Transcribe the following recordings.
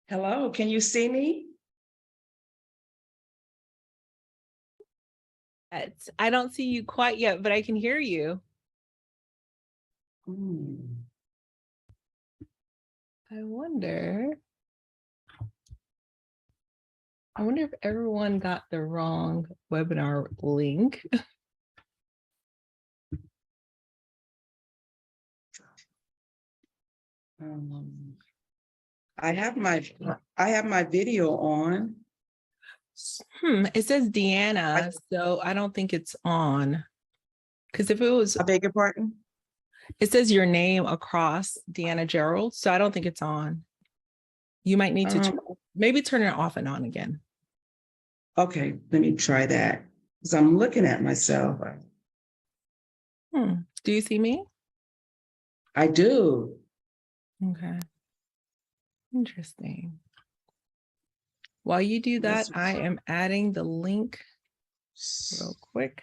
Hello, can you see me? I don't see you quite yet, but I can hear you. I wonder if everyone got the wrong webinar link. I have my video on. It says Deanna, so I don't think it's on. Because if it was, I beg your pardon? it says your name across Deanna Gerald, so I don't think it's on. You might need to maybe turn it off and on again. Okay, let me try that. Because I'm looking at myself. Do you see me? I do. Okay. Interesting. While you do that, I am adding the link real quick.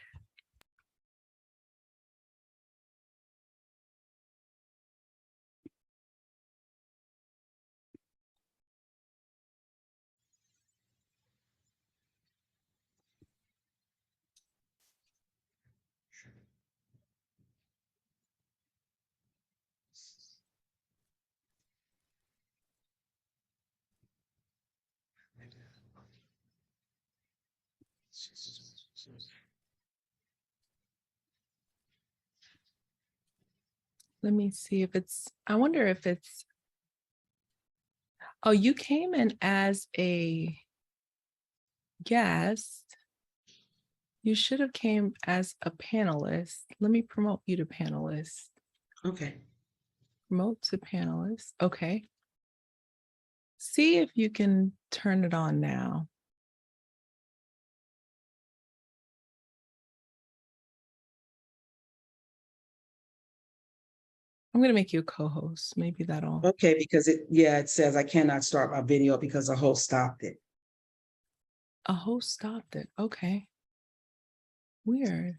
Let me see if it's, I wonder if it's, oh, you came in as a guest. You should have came as a panelist. Let me promote you to panelist. Okay. Promote to panelist. Okay. See if you can turn it on now. I'm going to make you a co-host. Maybe that'll. Okay, because it says I cannot start my video because a host stopped it. A host stopped it. Okay. Weird.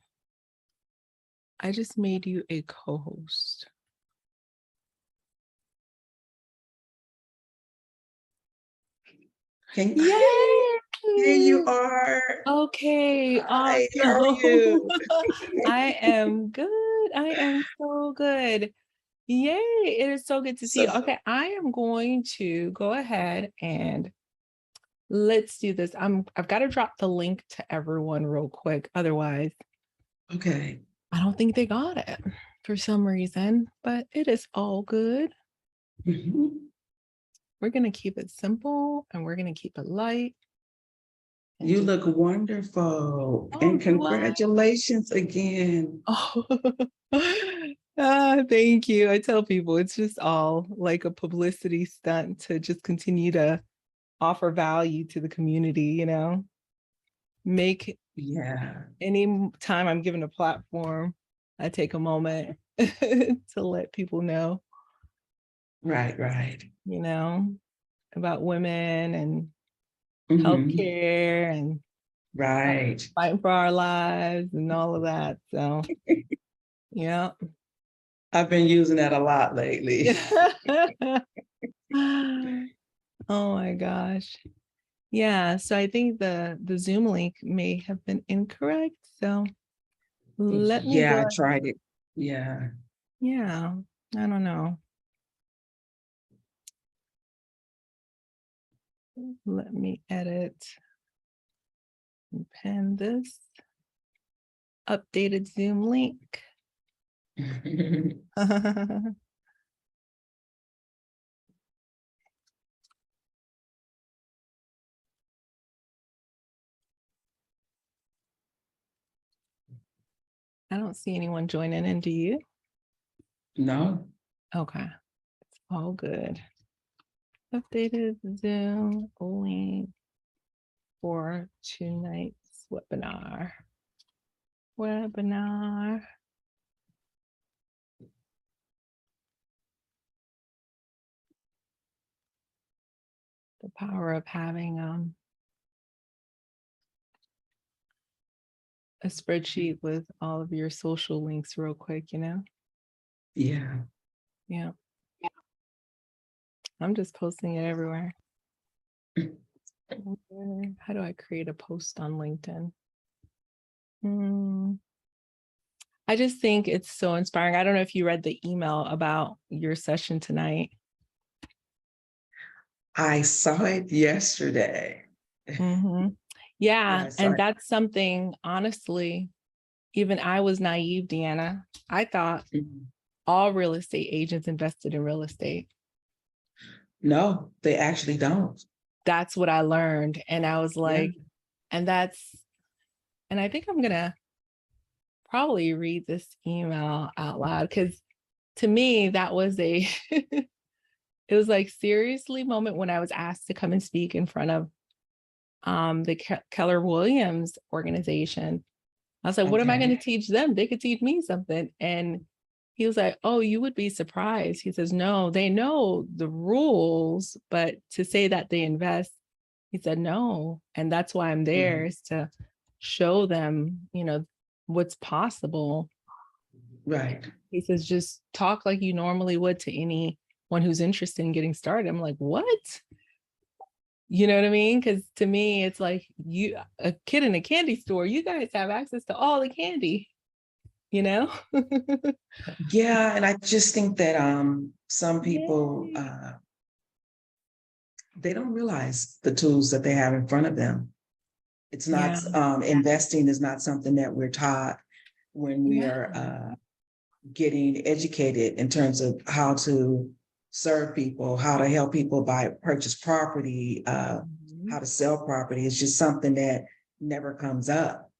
I just made you a co-host. Can you? Here you are. Okay. Hi, Awesome. how are you? I am good. I am so good. Yay. It is so good to see you. Okay. I am going to go ahead and let's do this. I've got to drop the link to everyone real quick. Otherwise, okay. I don't think they got it for some reason, but it is all good. We're going to keep it simple and we're going to keep it light. You look wonderful. Oh, and congratulations again. Oh, thank you. I tell people it's just all like a publicity stunt to just continue to offer value to the community, you know, make any time I'm given a platform, I take a moment to let people know. Right. You know, about women and healthcare and fighting for our lives and all of that. So, yeah. I've been using that a lot lately. Oh my gosh. Yeah, so I think the Zoom link may have been incorrect. So let me go. I tried it. Yeah. Yeah, I don't know. Let me edit and pen this updated Zoom link. I don't see anyone joining in, do you? No. Okay, it's all good. Updated Zoom link for tonight's webinar. The power of having a spreadsheet with all of your social links real quick, you know? Yeah. Yeah. I'm just posting it everywhere. How do I create a post on LinkedIn? I just think it's so inspiring. I don't know if you read the email about your session tonight. I saw it yesterday. Yeah, Yeah, and that's something, honestly, even I was naive, Deanna. I thought all real estate agents invested in real estate. No, they actually don't. That's what I learned. And I was like, and I think I'm gonna probably read this email out loud, because to me, that was it was like, seriously moment when I was asked to come and speak in front of the Keller Williams organization. I was like, what am I going to teach them? They could teach me something. And he was like, oh, you would be surprised. He says, no, they know the rules, but to say that they invest, he said, no. And that's why I'm there, is to show them, what's possible. Right. He says, just talk like you normally would to anyone who's interested in getting started. I'm like, what? You know what I mean? Because to me, it's like, a kid in a candy store, you guys have access to all the candy, Yeah, and I just think that some people they don't realize the tools that they have in front of them. It's not investing is not something that we're taught when we are getting educated in terms of how to serve people, how to help people purchase property, how to sell property. It's just something that never comes up.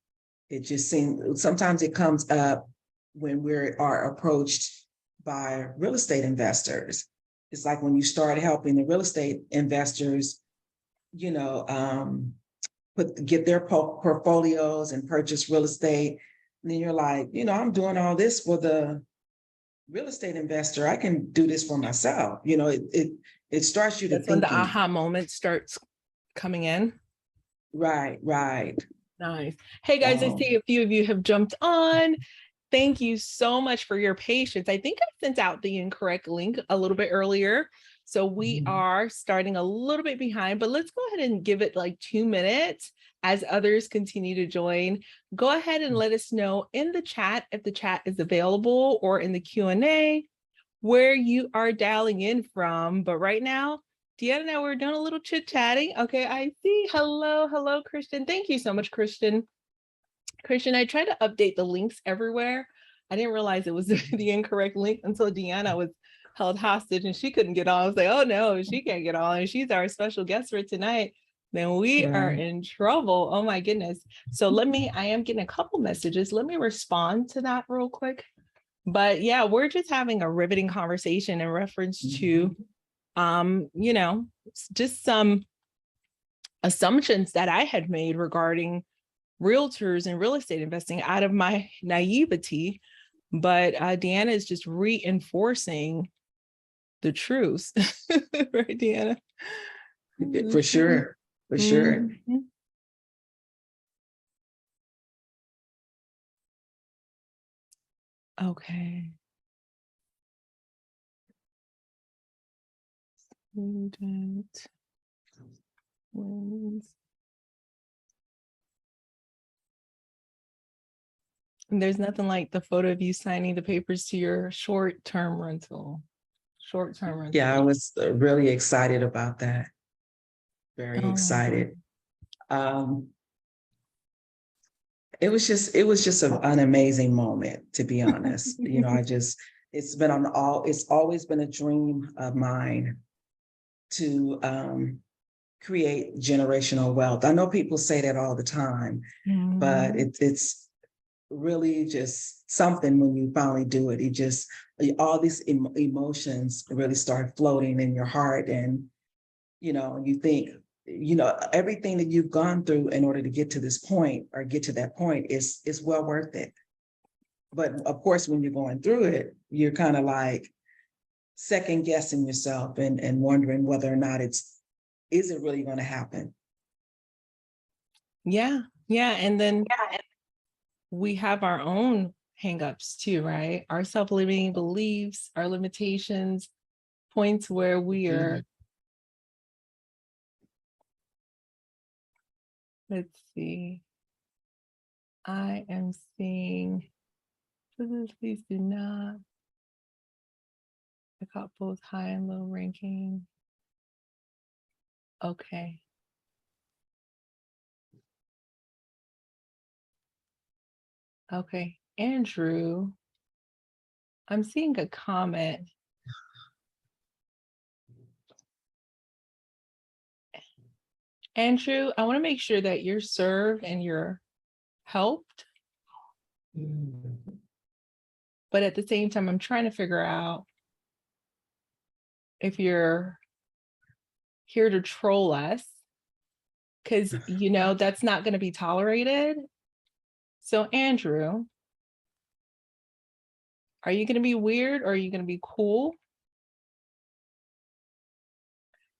It just seems sometimes it comes up when we are approached by real estate investors. It's like when you start helping the real estate investors, get their portfolios and purchase real estate. And then you're like, I'm doing all this for the real estate investor. I can do this for myself. It starts you to That's when the thinking. aha moment starts coming in. Right. Nice. Hey guys, I see a few of you have jumped on. Thank you so much for your patience. I think I sent out the incorrect link a little bit earlier. So we are starting a little bit behind, but let's go ahead and give it like 2 minutes as others continue to join. Go ahead and let us know in the chat, if the chat is available, or in the Q&A, where you are dialing in from. But right now, Deanna and I, we're doing a little chit-chatting. Okay, I see. Hello, Christian. Thank you so much, Christian. Christian, I tried to update the links everywhere. I didn't realize it was the incorrect link until Deanna was held hostage and she couldn't get on. I was like, oh no, she can't get on. And she's our special guest for tonight. Then we are in trouble. Oh my goodness. So I am getting a couple messages. Let me respond to that real quick. But yeah, we're just having a riveting conversation in reference to, just some assumptions that I had made regarding realtors and real estate investing out of my naivety. But Deanna is just reinforcing the truth. Right, Deanna? For sure. Okay. And there's nothing like the photo of you signing the papers to your short-term rental. Yeah, I was really excited about that. Very excited. It was just an amazing moment, to be honest. It's always been a dream of mine to create generational wealth. I know people say that all the time, but it's really just something when you finally do it. All these emotions really start floating in your heart, and you think, everything that you've gone through in order to get to this point or get to that point is well worth it. But of course, when you're going through it, you're kind of like second guessing yourself and wondering whether or not is it really going to happen? Yeah. And then we have our own hangups too, right? Our self-limiting beliefs, our limitations, points where we are Let's see. I am seeing, please do not. I got both high and low ranking. Okay. Okay, Andrew, I'm seeing a comment. Andrew, I want to make sure that you're served and you're helped. But at the same time, I'm trying to figure out if you're here to troll us, because you know that's not going to be tolerated. So Andrew, are you going to be weird or are you going to be cool?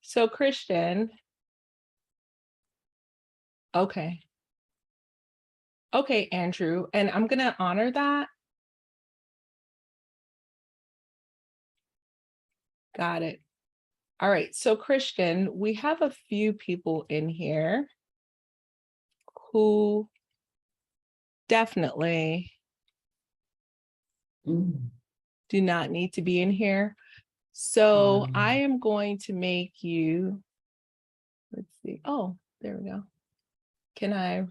So Christian, okay. Okay, Andrew, and I'm going to honor that. Got it. All right, so Christian, we have a few people in here who definitely do not need to be in here. So I am going to make you, let's see. Oh, there we go. Can I?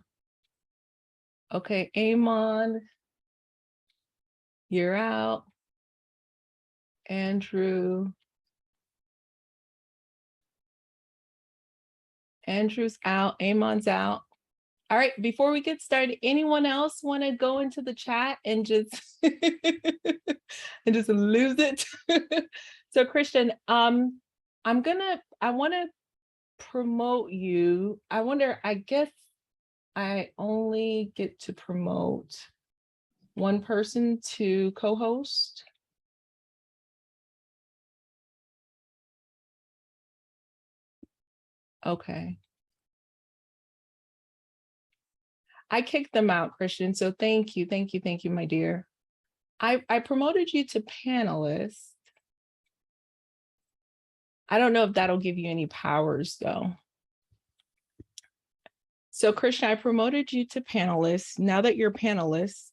Okay, Amon, you're out. Andrew. Andrew's out. Amon's out. All right, before we get started, anyone else want to go into the chat and just and just lose it? So Christian, I want to promote you. I guess I only get to promote one person to co-host. Okay. I kicked them out, Christian. So thank you, my dear. I promoted you to panelist. I don't know if that'll give you any powers though. So Christian, I promoted you to panelist. Now that you're panelist,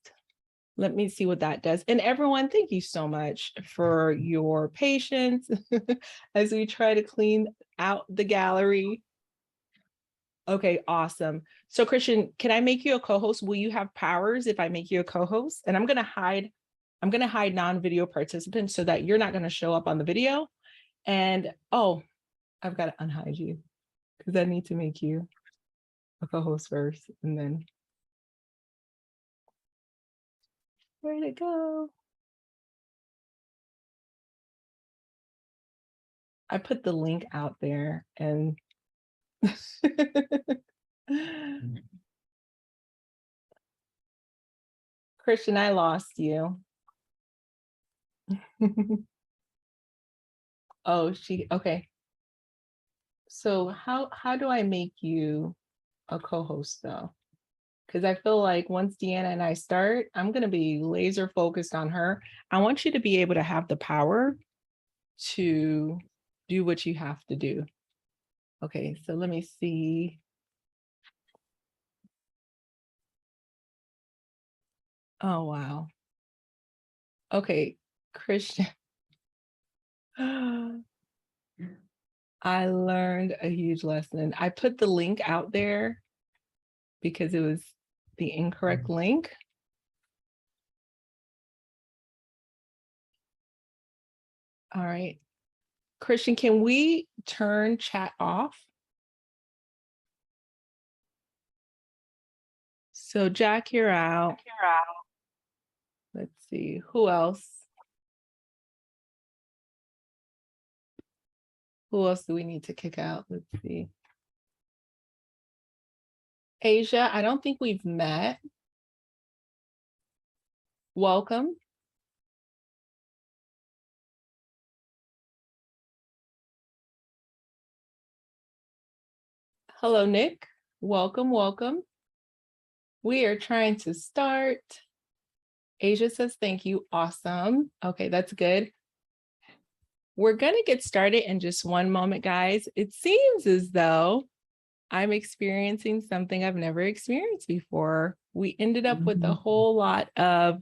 let me see what that does. And everyone, thank you so much for your patience as we try to clean out the gallery. Okay, awesome. So Christian, can I make you a co-host? Will you have powers if I make you a co-host? And I'm gonna hide non-video participants so that you're not gonna show up on the video. And oh, I've got to unhide you because I need to make you a co-host first, and then where'd it go? I put the link out there and Christian, I lost you. Oh, okay. So how do I make you a co-host though? Because I feel like once Deanna and I start, I'm going to be laser focused on her. I want you to be able to have the power to do what you have to do. Okay, so let me see. Oh, wow. Okay, Christian. I learned a huge lesson. I put the link out there because it was the incorrect link. All right. Christian, can we turn chat off? So Jack, you're out. Let's see, who else? Who else do we need to kick out? Let's see. Asia, I don't think we've met. Welcome. Hello, Nick. Welcome, welcome. We are trying to start. Asia says thank you. Awesome. Okay, that's good. We're going to get started in just one moment, guys. It seems as though I'm experiencing something I've never experienced before. We ended up with a whole lot of,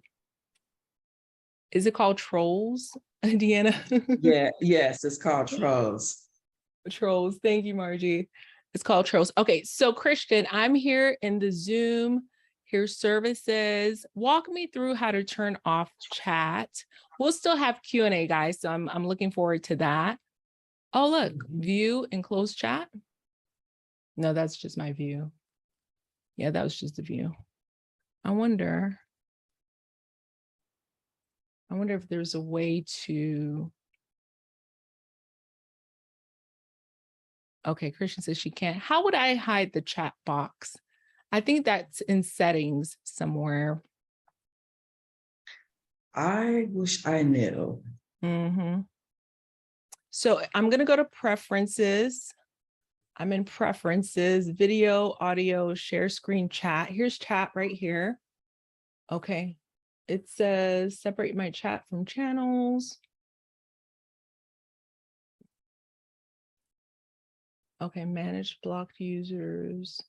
is it called trolls, Deanna? Yeah, yes, it's called trolls. Trolls. Thank you, Margie. It's called trolls. Okay, so Christian, I'm here in the Zoom. Here's services. Walk me through how to turn off chat. We'll still have Q&A, guys, so I'm looking forward to that. Oh, look, view and close chat. No, that's just my view. Yeah, that was just a view. I wonder if there's a way to. Okay, Christian says she can't. How would I hide the chat box? I think that's in settings somewhere. I wish I knew. So I'm going to go to preferences. I'm in preferences, video, audio, share screen, chat. Here's chat right here. Okay. It says separate my chat from channels. Okay, manage blocked users.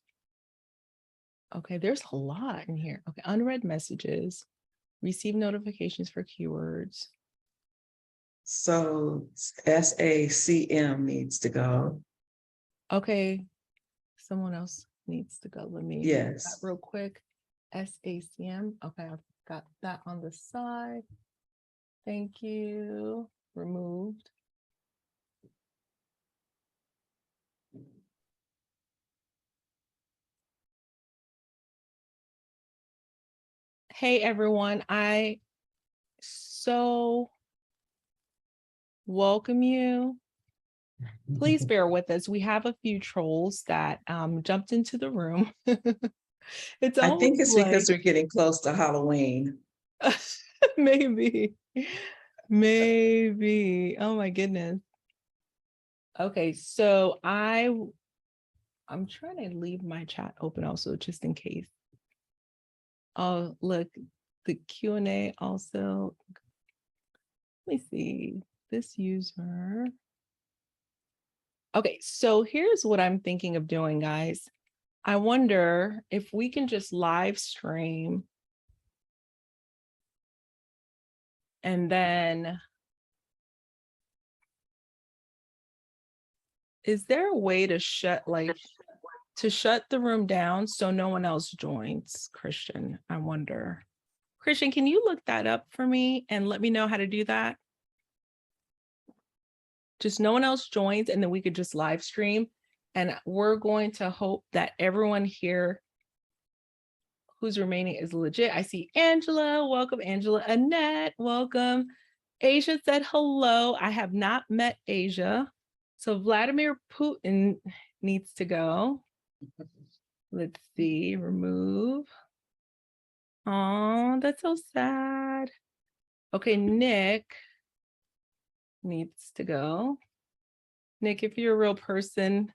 Okay, there's a lot in here. Okay, unread messages, receive notifications for keywords. So SACM needs to go. Okay, someone else needs to go. Let me do that real quick. SACM. Okay, I've got that on the side. Thank you. Removed. Hey, everyone. I so welcome you. Please bear with us. We have a few trolls that jumped into the room. It's I think it's like, because we're getting close to Halloween. maybe. Maybe. Oh my goodness. Okay, so I'm trying to leave my chat open also just in case. Oh, look, the Q&A also. Let me see. This user. Okay, so here's what I'm thinking of doing, guys. I wonder if we can just live stream and then is there a way to shut the room down so no one else joins, Christian? I wonder. Christian, can you look that up for me and let me know how to do that? Just no one else joins and then we could just live stream. And we're going to hope that everyone here who's remaining is legit. I see Angela, welcome Angela. Annette, welcome. Asia said hello. I have not met Asia. So Vladimir Putin needs to go. Let's see, remove. Oh, that's so sad. Okay, Nick needs to go. Nick, if you're a real person,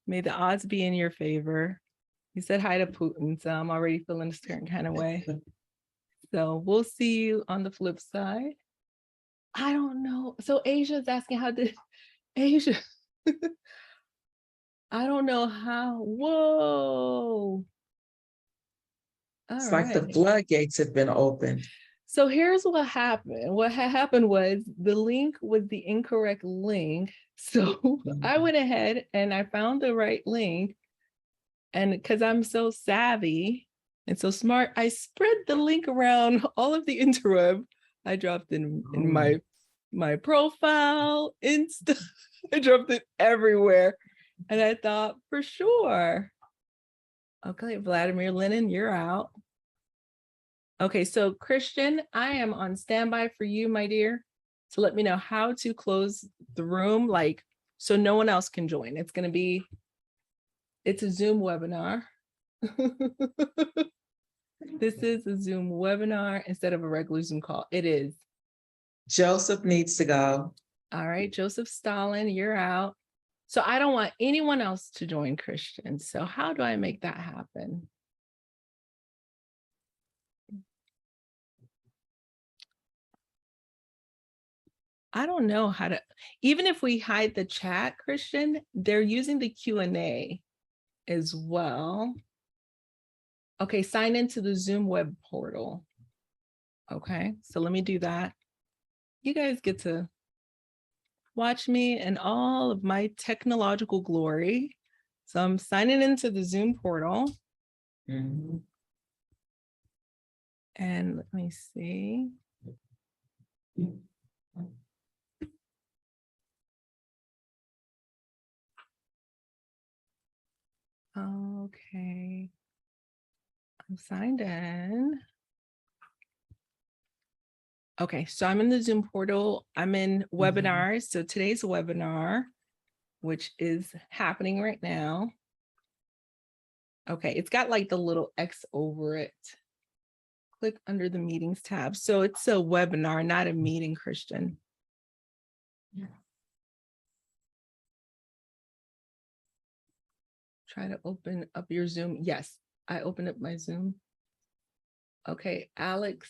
may the odds be in your favor. You said hi to Putin, so I'm already feeling a certain kind of way. So we'll see you on the flip side. I don't know. So Asia's asking how did Asia. I don't know how. Whoa. It's like the floodgates have been opened. So here's what happened. What happened was the link was the incorrect link. So I went ahead and I found the right link. And because I'm so savvy and so smart, I spread the link around all of the interweb. I dropped in my profile, Insta. I dropped it everywhere. And I thought, for sure. Okay, Vladimir Lenin, you're out. Okay, so Christian, I am on standby for you, my dear, to let me know how to close the room, like, so no one else can join. It's a Zoom webinar. This is a Zoom webinar instead of a regular Zoom call. It is. Joseph needs to go. All right, Joseph Stalin, you're out. So I don't want anyone else to join Christian. So how do I make that happen? I don't know how to, even if we hide the chat, Christian, they're using the Q&A. as well. Okay, sign into the Zoom web portal. Okay, so let me do that. You guys get to watch me and all of my technological glory. So I'm signing into the Zoom portal. Mhm. And let me see. Okay. I'm signed in. Okay, so I'm in the Zoom portal. I'm in webinars. So today's webinar, which is happening right now. Okay, it's got like the little X over it. Click under the meetings tab. So it's a webinar, not a meeting, Christian. Yeah. Try to open up your Zoom. Yes, I opened up my Zoom. Okay, Alex.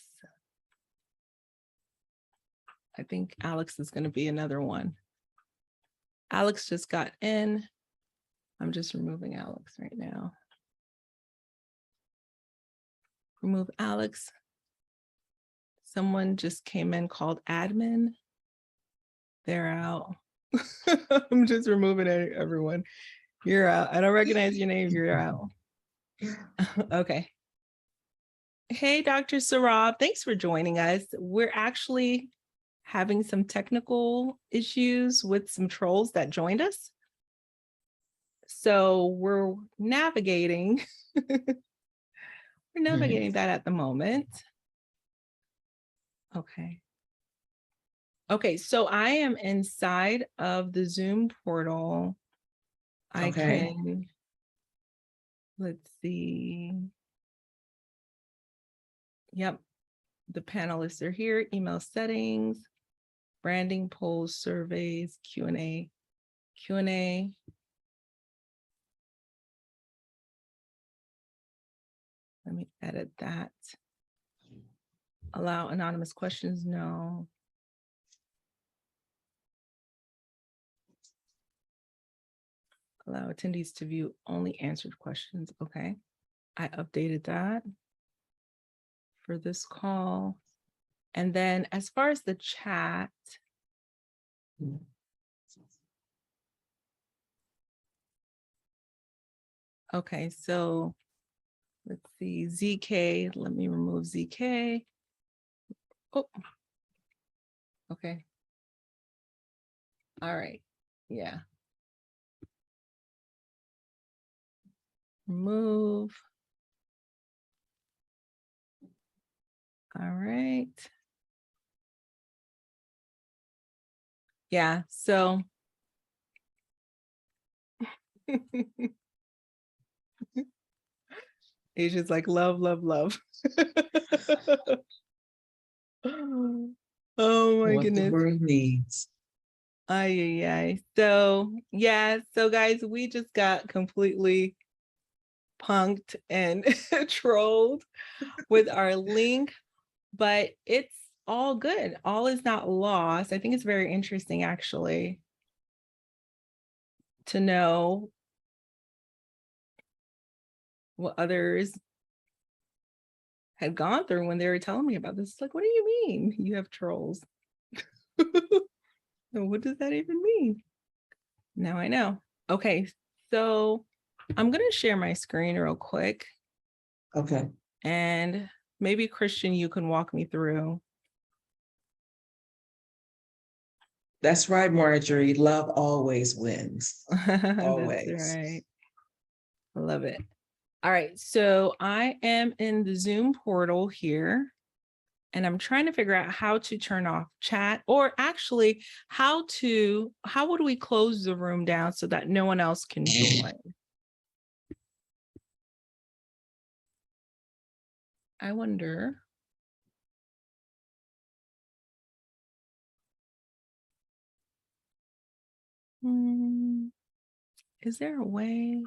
I think Alex is going to be another one. Alex just got in. I'm just removing Alex right now. Remove Alex. Someone just came in called admin. They're out. I'm just removing everyone. You're out. I don't recognize your name. You're out. Okay. Hey, Dr. Sarab, thanks for joining us. We're actually having some technical issues with some trolls that joined us. So we're navigating. We're navigating that at the moment. Okay. Okay, so I am inside of the Zoom portal. I can, let's see. Yep, the panelists are here. Email settings, branding, polls, surveys, Q&A. Q&A. Let me edit that. Allow anonymous questions, no. Allow attendees to view only answered questions. Okay, I updated that for this call. And then as far as the chat, okay, so let's see, ZK, let me remove ZK. Oh, okay. All right, yeah. Remove. All right. Yeah, so. Asia's like love, love, love. Oh my What goodness. the world needs. Ay. So yeah, so guys, we just got completely punked and trolled with our link, but it's all good. All is not lost. I think it's very interesting actually to know what others had gone through when they were telling me about this. Like, what do you mean you have trolls? What does that even mean? Now I know. Okay, so I'm going to share my screen real quick. Okay. And maybe Christian, you can walk me through. That's right, Marjorie. Love always wins. Always. That's right. I love it. All right, so I am in the Zoom portal here, and I'm trying to figure out how to turn off chat, or actually how would we close the room down so that no one else can join? I wonder. Is there a way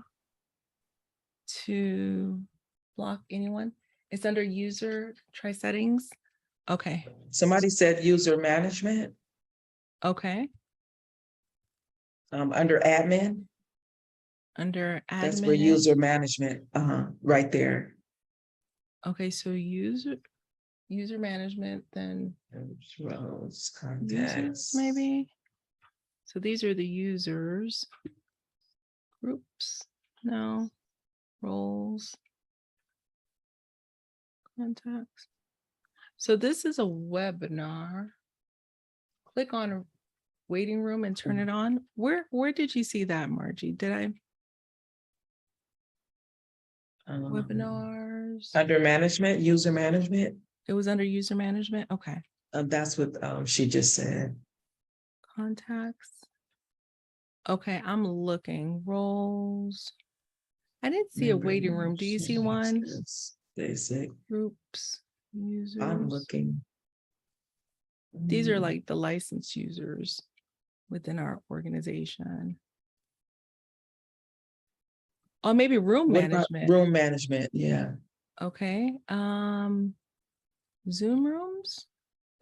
to block anyone? It's under user, try settings. Okay. Somebody said user management. Okay. Under admin. Under admin. That's where user management, right there. Okay, so user management, then Roles, users contacts. maybe. So these are the users. Groups, no. Roles. Contacts. So this is a webinar. Click on a waiting room and turn it on. Where did you see that, Margie? Did I? Webinars. Under management, user management. It was under user management. Okay. That's what she just said. Contacts. Okay, I'm looking. Roles. I didn't see a waiting room. Do you see one? Basic. Groups. Users. I'm looking. These are like the licensed users within our organization. Oh, maybe room management. Room management, yeah. Okay. Zoom rooms?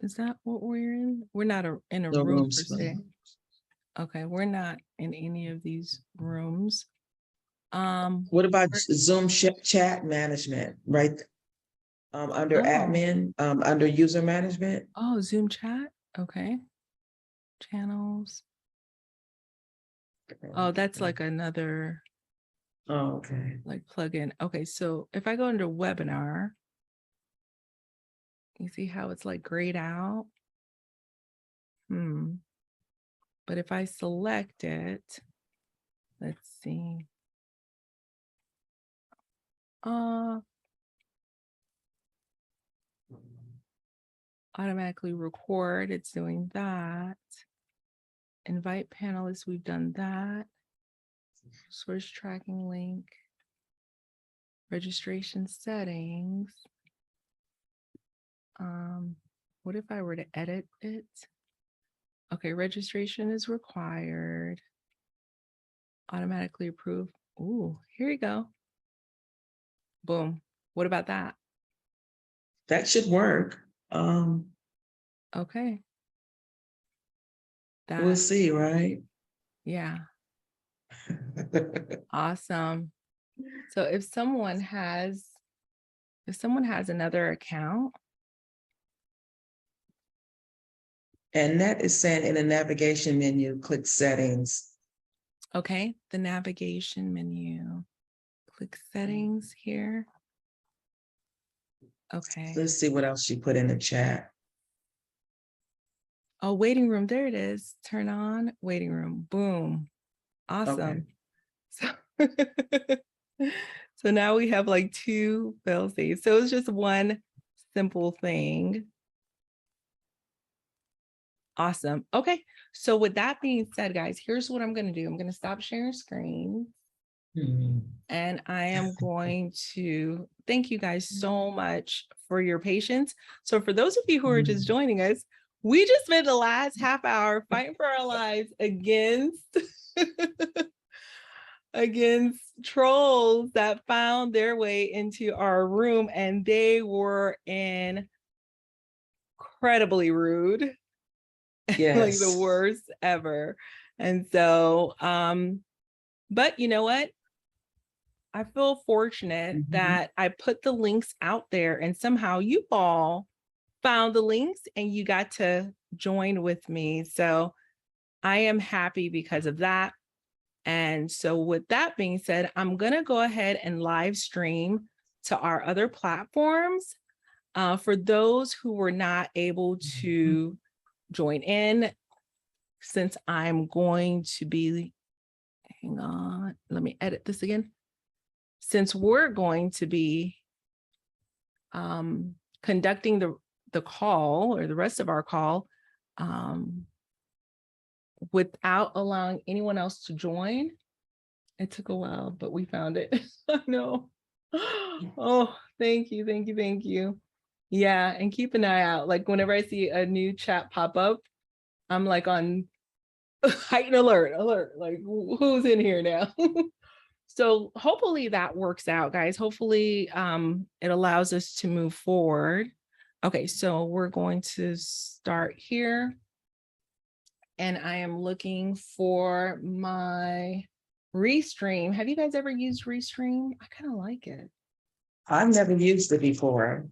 Is that what we're in? We're not in a room per se. Okay, we're not in any of these rooms. What about Zoom chat management, right? Under admin, under user management. Oh, Zoom chat. Okay. Channels. Oh, that's like another. Oh, okay. Like plugin. Okay, so if I go under webinar, you see how it's like grayed out? But if I select it, let's see. Automatically record, it's doing that. Invite panelists, we've done that. Source tracking link. Registration settings. What if I were to edit it? Okay, registration is required. Automatically approve. Ooh, here you go. Boom. What about that? That should work. Okay. We'll see, right? Yeah. Awesome. So if someone has another account. And that is saying in the navigation menu, click settings. Okay, the navigation menu. Click settings here. Okay. Let's see what else she put in the chat. Oh, waiting room. There it is. Turn on waiting room. Boom. Awesome. Okay. So now we have like two fail-safes. So it's just one simple thing. Awesome. Okay. So with that being said, guys, here's what I'm going to do. I'm going to stop sharing screen. And I am going to thank you guys so much for your patience. So for those of you who are just joining us, we just spent the last half hour fighting for our lives against against trolls that found their way into our room, and they were incredibly rude. Yes. Like the worst ever. And so, but you know what? I feel fortunate that I put the links out there and somehow you all found the links and you got to join with me. So I am happy because of that. And so with that being said, I'm going to go ahead and live stream to our other platforms. For those who were not able to join in, since I'm going to be, hang on, let me edit this again. Since we're going to be conducting the call or the rest of our call without allowing anyone else to join, it took a while, but we found it. I know. Oh, thank you, thank you, thank you. Yeah, and keep an eye out. Like whenever I see a new chat pop up, I'm like on heightened alert, like who's in here now? So hopefully that works out, guys. Hopefully it allows us to move forward. Okay, so we're going to start here. And I am looking for my Restream. Have you guys ever used Restream? I kind of like it. I've never used it before.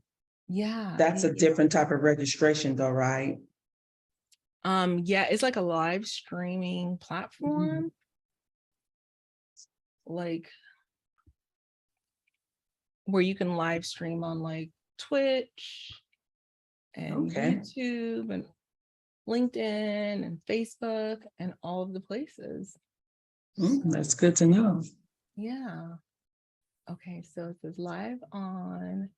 Yeah. That's a different type of registration though, right? Yeah, it's like a live streaming platform. Like where you can live stream on like Twitch and YouTube and LinkedIn and Facebook and all of the places. That's good to know. Yeah. Okay, so it says live on.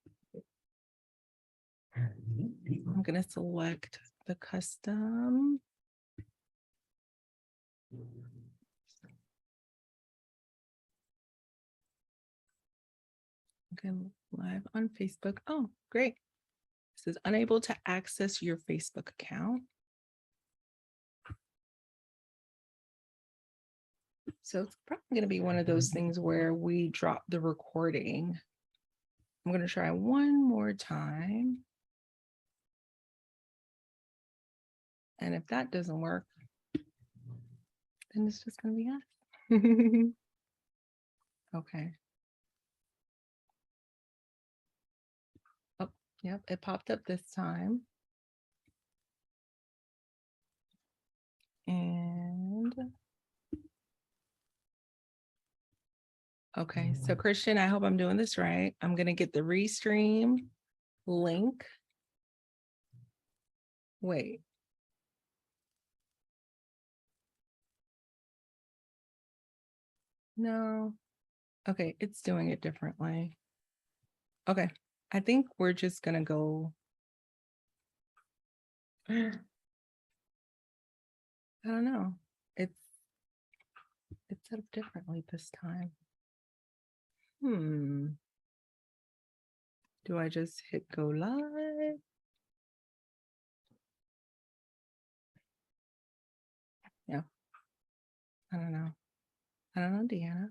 I'm going to select the custom. Okay, live on Facebook. Oh, great. It says unable to access your Facebook account. So it's probably going to be one of those things where we drop the recording. I'm going to try one more time. And if that doesn't work, then it's just going to be us. Okay. Oh, yep, it popped up this time. And okay, so Christian, I hope I'm doing this right. I'm going to get the Restream link. Wait. No. Okay, it's doing it differently. Okay, I think we're just going to go. I don't know. It's set up differently this time. Do I just hit go live? Yeah. I don't know. I don't know, Deanna.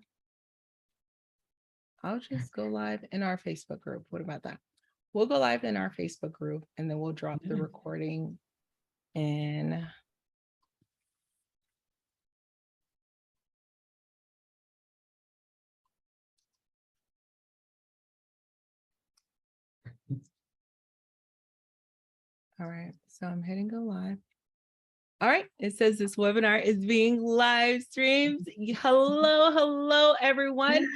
I'll just go live in our Facebook group. What about that? We'll go live in our Facebook group and then we'll drop the recording in. All right, so I'm hitting go live. All right, it says this webinar is being live streamed. Hello, everyone.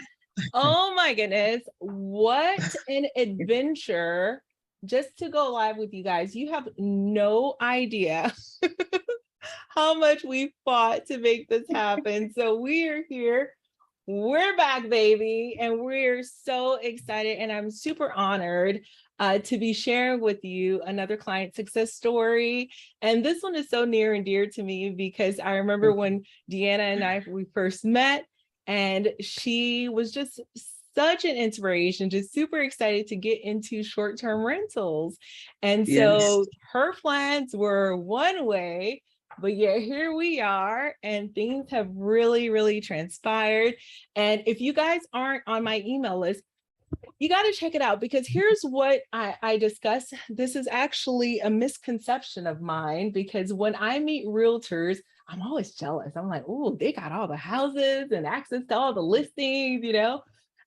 Oh my goodness, what an adventure just to go live with you guys. You have no idea how much we fought to make this happen. So we are here. We're back, baby, and we're so excited. And I'm super honored to be sharing with you another client success story. And this one is so near and dear to me because I remember when Deanna and we first met, and she was just such an inspiration, just super excited to get into short-term rentals. And so her plans were one way, but yeah, here we are, and things have really, really transpired. And if you guys aren't on my email list, you got to check it out, because here's what I discuss. This is actually a misconception of mine, because when I meet realtors, I'm always jealous. I'm like, oh, they got all the houses and access to all the listings, you know?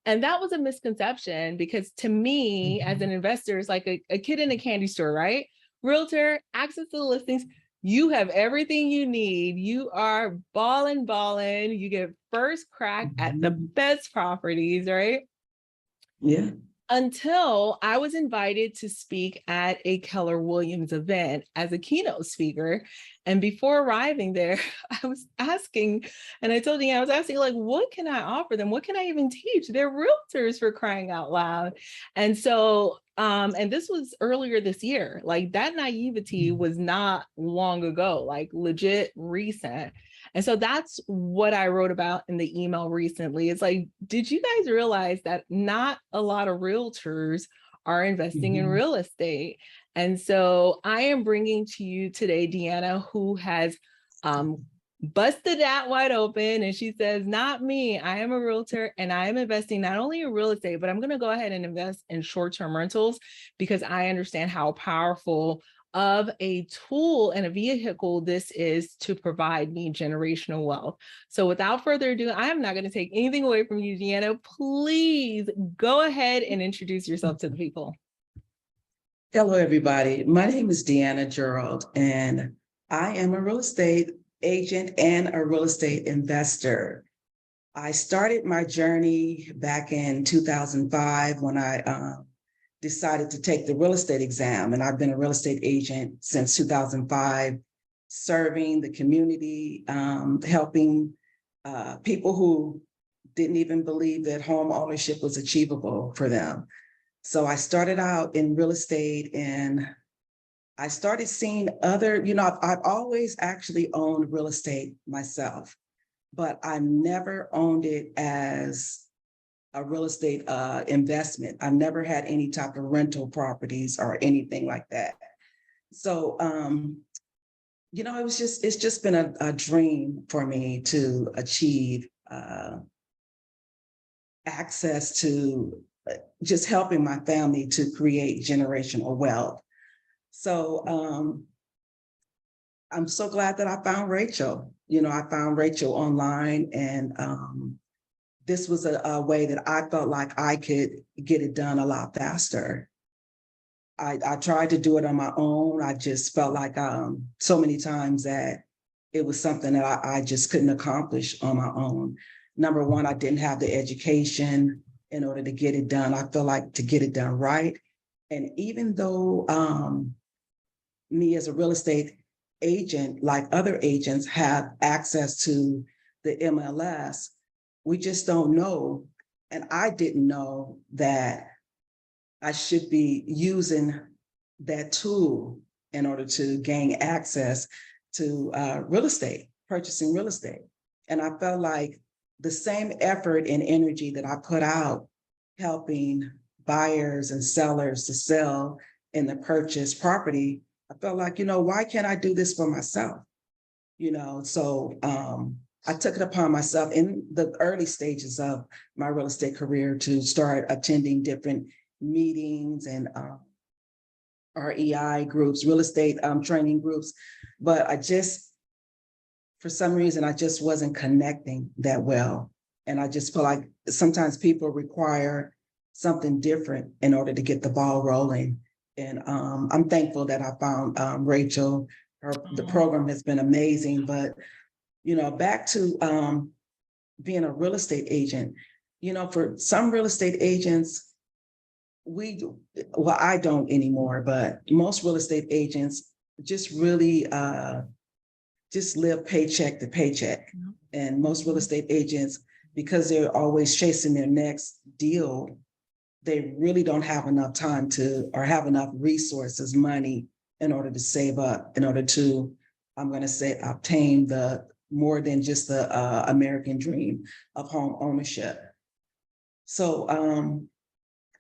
And that was a misconception, because to me, as an investor, it's like a kid in a candy store, right? Realtor, access to the listings, you have everything you need. You are balling. You get first crack at the best properties, right? Yeah. Until I was invited to speak at a Keller Williams event as a keynote speaker. And before arriving there, I was asking, and I told you, I was asking, like, what can I offer them? What can I even teach? They're realtors, for crying out loud. And so, and this was earlier this year, like that naivety was not long ago, like legit recent. And so that's what I wrote about in the email recently. It's like, did you guys realize that not a lot of realtors are investing in real estate? And so I am bringing to you today Deanna, who has busted that wide open. And she says, not me, I am a realtor and I am investing not only in real estate, but I'm going to go ahead and invest in short-term rentals, because I understand how powerful of a tool and a vehicle this is to provide me generational wealth. So without further ado, I am not going to take anything away from you, Deanna. Please go ahead and introduce yourself to the people. Hello, everybody. My name is Deanna G, and I am a real estate agent and a real estate investor. I started my journey back in 2005 when I decided to take the real estate exam, and I've been a real estate agent since 2005, serving the community, helping people who didn't even believe that home ownership was achievable for them. So I started out in real estate, and I started seeing other, I've always actually owned real estate myself, but I never owned it as a real estate investment. I've never had any type of rental properties or anything like that. So, it's just been a dream for me to achieve access to just helping my family to create generational wealth. So I'm so glad that I found Rachel. I found Rachel online, and this was a way that I felt like I could get it done a lot faster. I tried to do it on my own. I just felt like so many times that it was something that I just couldn't accomplish on my own. Number one, I didn't have the education in order to get it done. I feel like to get it done right. And even though me as a real estate agent, like other agents, have access to the MLS, we just don't know. And I didn't know that I should be using that tool in order to gain access to real estate, purchasing real estate. And I felt like the same effort and energy that I put out helping buyers and sellers to sell and to purchase property, I felt like, why can't I do this for myself? So I took it upon myself in the early stages of my real estate career to start attending different meetings and REI groups, real estate training groups. But for some reason, I just wasn't connecting that well. And I just feel like sometimes people require something different in order to get the ball rolling. And I'm thankful that I found Rachel. The program has been amazing. But, back to being a real estate agent, for some real estate agents, I don't anymore, but most real estate agents just really just live paycheck to paycheck. And most real estate agents, because they're always chasing their next deal, they really don't have enough time or have enough resources, money, in order to save up, in order to, I'm going to say, obtain the more than just the American dream of home ownership. So,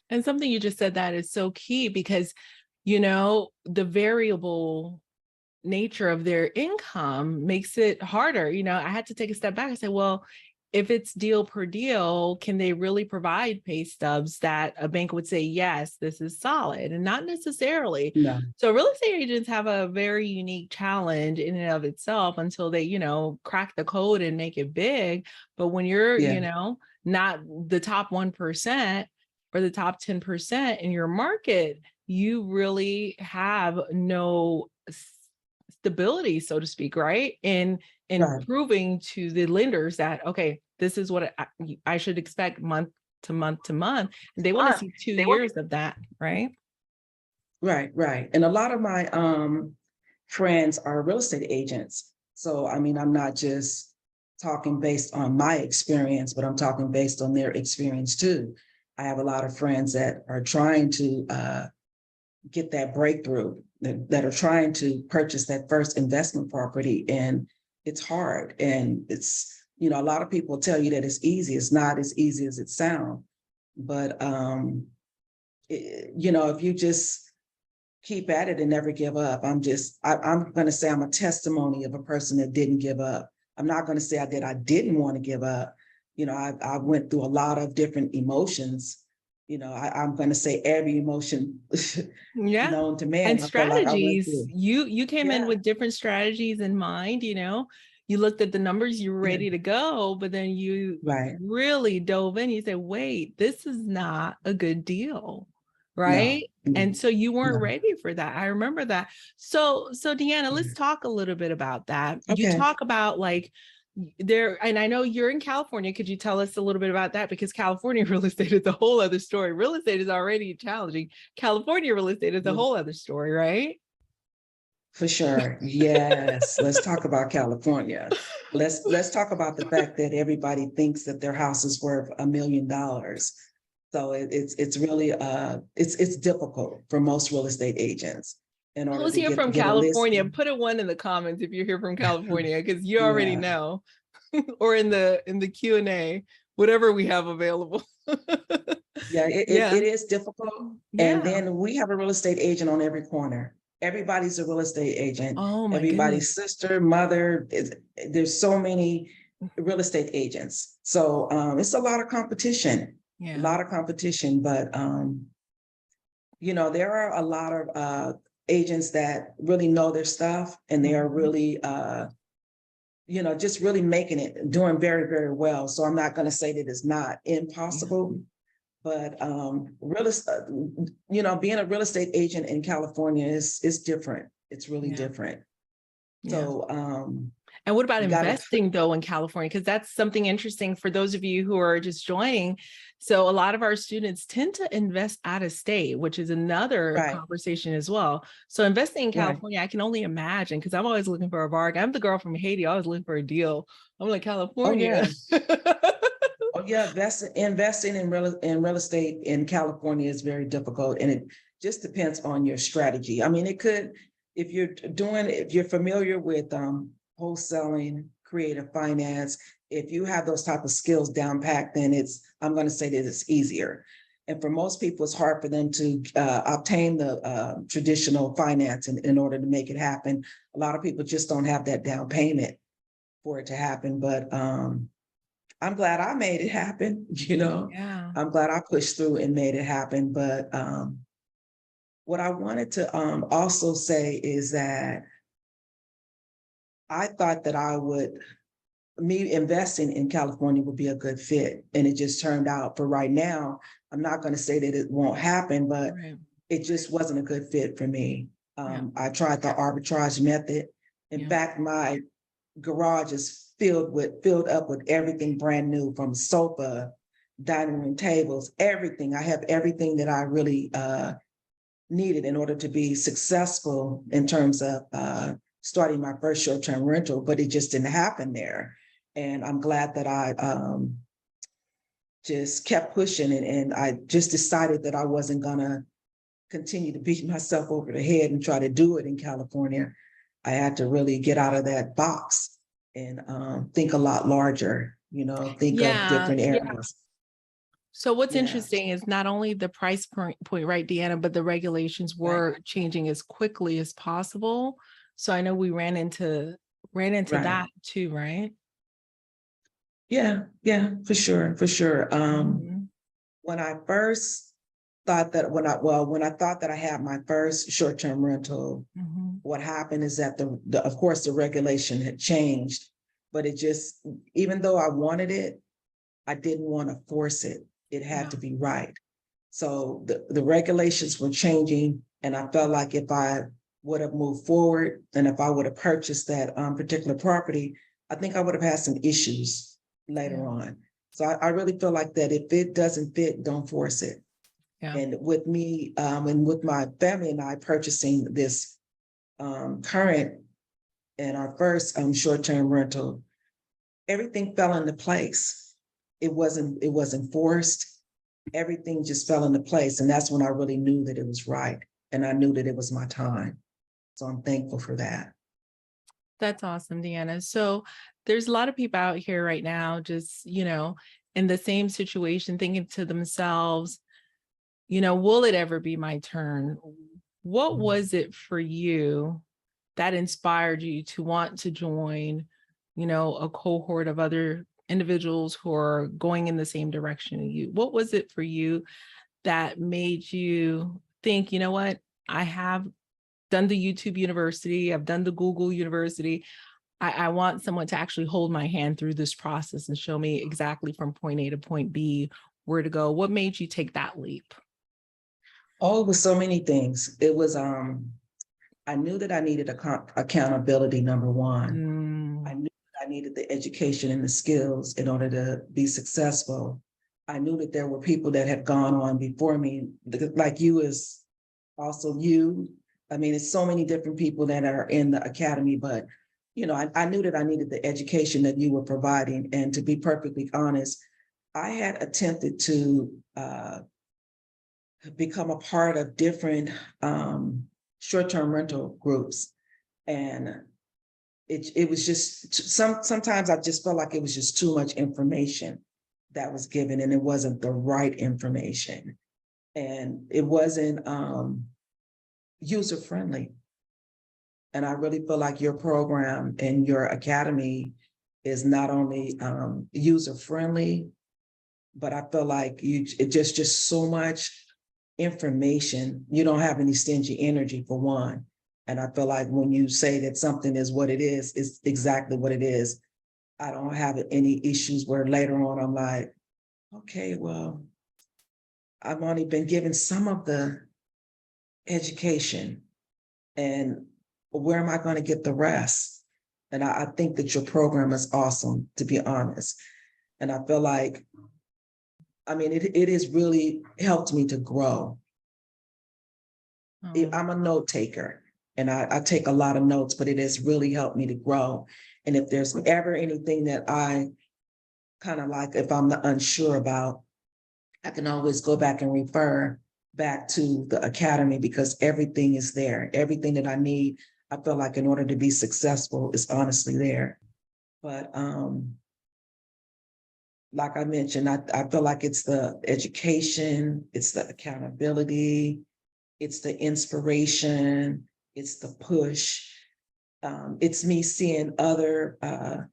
and something you just said that is so key, because, the variable nature of their income makes it harder. I had to take a step back and say, well, if it's deal per deal, can they really provide pay stubs that a bank would say, yes, this is solid? And not necessarily. no. So real estate agents have a very unique challenge in and of itself until they, crack the code and make it big. But when you're, not the top 1% or the top 10% in your market, you really have no stability, so to speak, right? And Right. proving to the lenders that, okay, this is what I should expect month to month to month. They want to see 2 years of that, right? Right, right. And a lot of my friends are real estate agents. So, I'm not just talking based on my experience, but I'm talking based on their experience too. I have a lot of friends that are trying to get that breakthrough, that are trying to purchase that first investment property. And it's hard. And it's, a lot of people tell you that it's easy. It's not as easy as it sounds. But, if you just keep at it and never give up, I'm going to say I'm a testimony of a person that didn't give up. I'm not going to say that I didn't want to give up. I went through a lot of different emotions I'm going to say every emotion Yeah. known to man. And I felt like I went strategies, through. you came in Yeah, with different strategies in mind, you looked at the numbers, you were yeah, ready to go, but then you right. really dove in. You said, wait, this is not a good deal. No, Right. no, And so you weren't no. ready for that. I remember that. So Deanna, Yeah. let's talk a little bit about that. You Okay. talk about like there, and I know you're in California. Could you tell us a little bit about that? Because California real estate is a whole other story. Real estate is already challenging. California real estate is a Yeah, whole other story, right? for sure. Yes. Let's talk about California. Let's talk about the fact that everybody thinks that their house is worth $1 million. So it's really it's difficult for most real estate agents in order Who's to here from get a California? listing. Put a one in the comments if you're here from California, because you already Yeah. know, or in the Q&A, whatever we have available. Yeah, Yeah. it is difficult. And Yeah. then we have a real estate agent on every corner. Everybody's a real estate agent. Oh my goodness. Everybody's sister, mother, there's so many real estate agents. So it's a lot of competition, a Yeah. lot of competition. But there are a lot of agents that really know their stuff, and they are Mhm. really just really making it, doing very, very well. So I'm not going to say that it's not Yeah. impossible. But being a real estate agent in California is different. It's really Yeah. different. Yeah. So And what about you got to. investing though in California? Because that's something interesting for those of you who are just joining. So a lot of our students tend to invest out of state, which is another Right, conversation as well. So investing in right. California, I can only imagine, because I'm always looking for a bargain. I'm the girl from Haiti, always looking for a deal. I'm like, Oh California. yeah. Oh yeah. Investing in real estate in California is very difficult, and it just depends on your strategy. I mean, it could, if you're familiar with wholesaling, creative finance, if you have those type of skills down packed, then I'm going to say that it's easier. And for most people, it's hard for them to obtain the traditional finance in order to make it happen. A lot of people just don't have that down payment for it to happen. But I'm glad I made it happen. Yeah. I'm glad I pushed through and made it happen. But what I wanted to also say is that I thought that me investing in California would be a good fit. And it just turned out, for right now, I'm not going to say that it won't happen, but Right. it just wasn't a good fit for me. Yeah. I tried the arbitrage method. In Yeah. fact, my garage is filled up with everything brand new, from sofa, dining room tables, everything. I have everything that I really needed in order to be successful in terms of starting my first short-term rental, but it just didn't happen there. And I'm glad that I just kept pushing, and I just decided that I wasn't gonna continue to beat myself over the head and try to do it in California. I had to really get out of that box and think a lot larger, think of Yeah. different areas. So what's Yeah, interesting is not only the price point, right, Deanna, but the regulations right, were changing as quickly as possible. So I know we ran into right. that too, right? Yeah, yeah, for sure, for sure. Mhm. When I first thought that when I thought that I had my first short-term rental, Mhm. what happened is that of course the regulation had changed, but it just, even though I wanted it, I didn't want to force it. It had Yeah. to be right. So the regulations were changing, and I felt like if I would have moved forward and if I would have purchased that particular property, I think I would have had some issues Yeah. later on. So I really feel like that if it doesn't fit, don't force it. Yeah. And with me and with my family and I purchasing this current and our first short-term rental, everything fell into place. It wasn't forced. Everything just fell into place. And that's when I really knew that it was right. And I knew that it was my time. So I'm thankful for that. That's awesome, Deanna. So there's a lot of people out here right now just, in the same situation, thinking to themselves, will it ever be my turn? What was it for you that inspired you to want to join, a cohort of other individuals who are going in the same direction as you? What was it for you that made you think, you know what, I have done the YouTube University, I've done the Google University. I want someone to actually hold my hand through this process and show me exactly from point A to point B where to go. What made you take that leap? Oh, it was so many things. It was, I knew that I needed accountability, number one. I Mm. knew that I needed the education and the skills in order to be successful. I knew that there were people that had gone on before me, like you is also you. I mean, it's so many different people that are in the academy, but I knew that I needed the education that you were providing. And to be perfectly honest, I had attempted to become a part of different short-term rental groups. And it was just sometimes I just felt like it was just too much information that was given, and it wasn't the right information. And it wasn't user friendly. And I really feel like your program and your academy is not only user friendly, but I feel like it just so much information. You don't have any stingy energy, for one. And I feel like when you say that something is what it is, it's exactly what it is. I don't have any issues where later on I'm like, okay, well, I've only been given some of the education, and where am I going to get the rest? And I think that your program is awesome, to be honest. And I feel like, I mean, it has really helped me to grow. Oh. I'm a note taker, and I take a lot of notes, but it has really helped me to grow. And if there's ever anything that I kind of like, if I'm unsure about, I can always go back and refer back to the academy, because everything is there. Everything that I need, I feel like in order to be successful, is honestly there. But like I mentioned, I feel like it's the education, it's the accountability, it's the inspiration, it's the push. It's me seeing other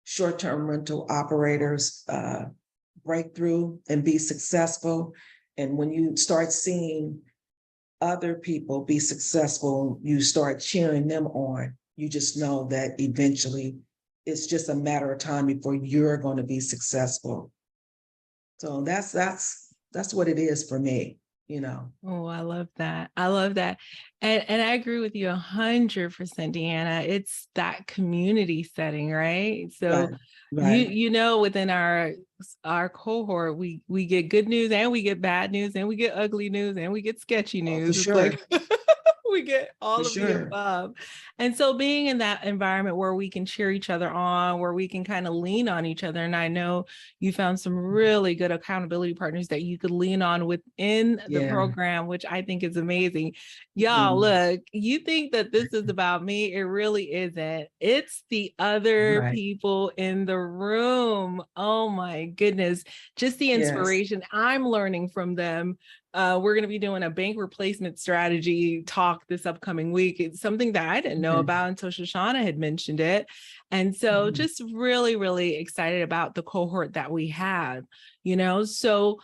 short-term rental operators break through and be successful. And when you start seeing other people be successful, you start cheering them on. You just know that eventually it's just a matter of time before you're going to be successful. So that's what it is for me, you know. Oh, I love that. I love that. And I agree with you 100%, Deanna. It's that community setting, right? So Right, right. within our cohort, we get good news and we get bad news and we get ugly news and we get sketchy Oh, for news. It's sure, like we get for all of the sure. above. And so being in that environment where we can cheer each other on, where we can kind of lean on each other. And I know you found some really good accountability partners that you could lean on within the Yeah. program, which I think is amazing. Y'all, Mhm. look, you think that this is about me. It really isn't. It's the other Right. people in the room. Oh my goodness. Just the Yes. inspiration I'm learning from them. We're going to be doing a bank replacement strategy talk this upcoming week. It's something that I didn't know Okay. about until Shoshana had mentioned it. And so Mhm. just really, really excited about the cohort that we have, So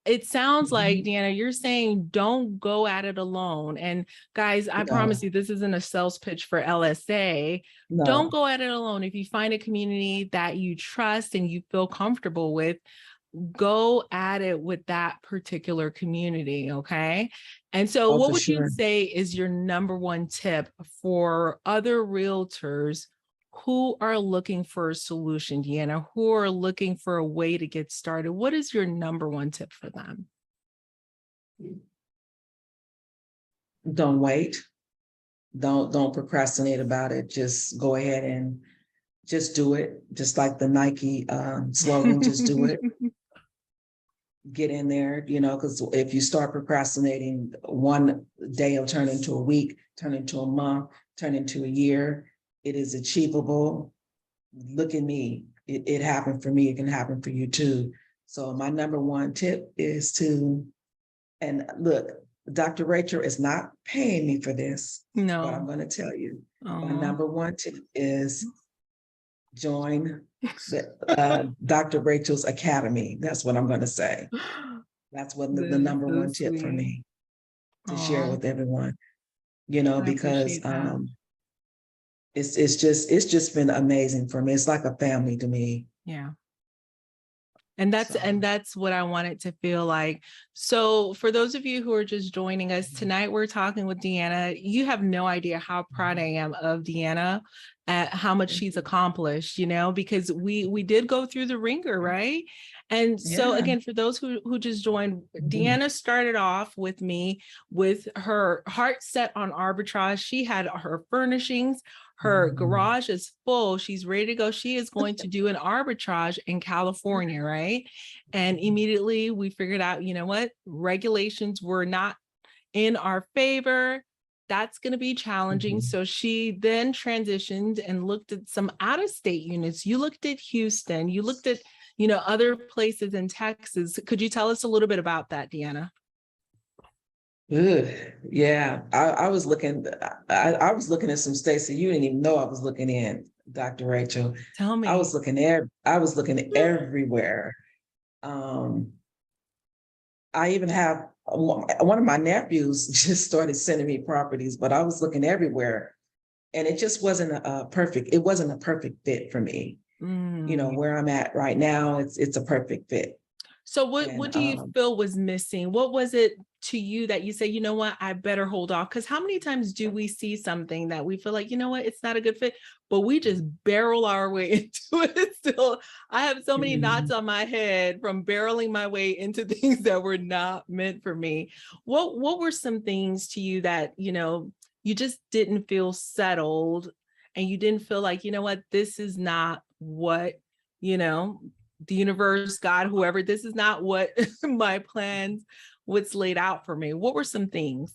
it sounds like, Mhm. Deanna, you're saying don't go at it alone. And guys, I promise No, you, this isn't a sales pitch for LSA. Don't no. go at it alone. If you find a community that you trust and you feel comfortable with, go at it with that particular community. Okay. And so, Oh, what for would you sure. say is your number one tip for other realtors who are looking for a solution, Deanna, who are looking for a way to get started? What is your number one tip for them? Don't wait. Don't procrastinate about it. Just go ahead and just do it. Just like the Nike slogan, just do it. Get in there, because if you start procrastinating, one day will turn into a week, turn into a month, turn into a year. It is achievable. Look at me. It happened for me. It can happen for you too. So my number one tip is and look, Dr. Rachel is not paying me for this, but I'm No. going to tell you, my Oh. number one tip is join the Dr. Rachel's Academy. That's what I'm going to say. That's what the That is number so one tip for sweet. me to share Oh, with everyone, I because appreciate that. it's just been amazing for me. It's like a family to me. Yeah. And So that's what I want it to feel like. So for those of you who are just joining us mhm, tonight, we're talking with Deanna. You have no idea how proud I am of Deanna at how much thank she's you. accomplished, because we did go through the ringer, right? And so Yeah. again, for those who just joined, Mhm, Deanna started off with me with her heart set on arbitrage. She had her furnishings, her mhm, garage is full. She's ready to go. She is going to do an arbitrage in California, right? And immediately we figured out, you know what? Regulations were not in our favor. That's going to be challenging. mhm. So she then transitioned and looked at some out of state units. You looked at Houston, you looked at, other places in Texas. Could you tell us a little bit about that, Deanna? Good. Yeah. I was looking, I was looking at some states that you didn't even know I was looking in, Dr. Rachel. Tell me. I was looking everywhere. Um, I even have one of my nephews just started sending me properties, but I was looking everywhere and it just wasn't it wasn't a perfect fit for me. Mm. Where I'm at right now, it's a perfect fit. So what And do you feel was missing? What was it to you that you say, you know what, I better hold off? Because how many times do we see something that we feel like, you know what, it's not a good fit, but we just barrel our way into it still? I have so many knots Mhm. on my head from barreling my way into things that were not meant for me. What were some things to you that, you just didn't feel settled and you didn't feel like, you know what, this is not what, you know, the universe, God, whoever, this is not what my plans, what's laid out for me. What were some things?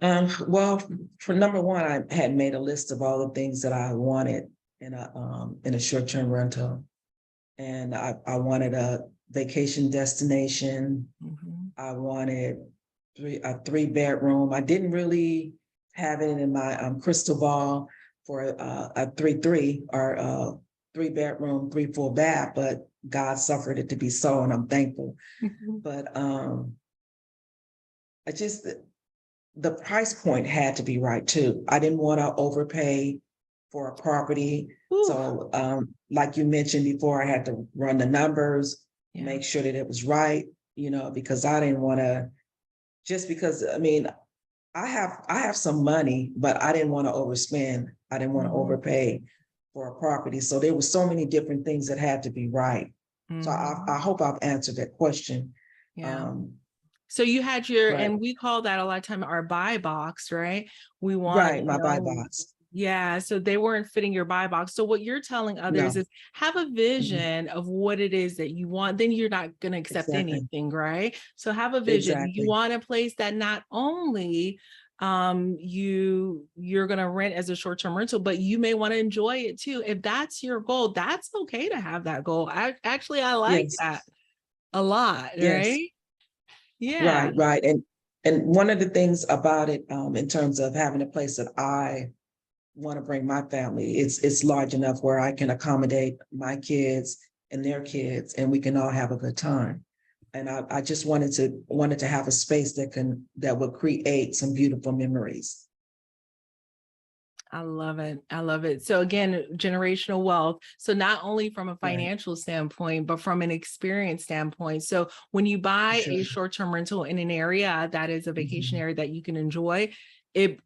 Well, for number one, I had made a list of all the things that I wanted in a short-term rental. And I wanted a vacation destination. Mhm. I wanted a 3 bedroom. I didn't really have it in my crystal ball for a 3-3 or a 3 bedroom, 3 full bath, but God suffered it to be so, and I'm thankful. Mhm. But I just the price point had to be right too. I didn't want to overpay for a property. Ooh, So like you mentioned before, I had to run the numbers, yeah. make sure that it was right, because I didn't want to just because I mean, I have some money, but I didn't want to overspend. I didn't want to Mhm. overpay for a property. So there were so many different things that had to be right. So I Mhm. hope I've answered that question. Yeah. Um, So you had your, but and we call that a lot of time our buy box, right? We want, right, my buy box. yeah. So they weren't fitting your buy box. So what you're telling others No. is have a Mhm. vision of what it is that you want. Then you're not going to accept Exactly. anything, right? So have a vision. You Exactly. want a place that not only you're going to rent as a short-term rental, but you may want to enjoy it too. If that's your goal, that's okay to have that goal. I like Yes. that a lot, Yes. right? Yeah. Right. Right. And one of the things about it, in terms of having a place that I want to bring my family, it's large enough where I can accommodate my kids and their kids, and we can all have a good time. And I just wanted to have a space that would create some beautiful memories. I love it. I love it. So again, generational wealth. So not only from a Right. financial standpoint, but from an experience standpoint. So when you For buy sure. a short-term rental in an area that is a vacation Mhm. area that you can enjoy, it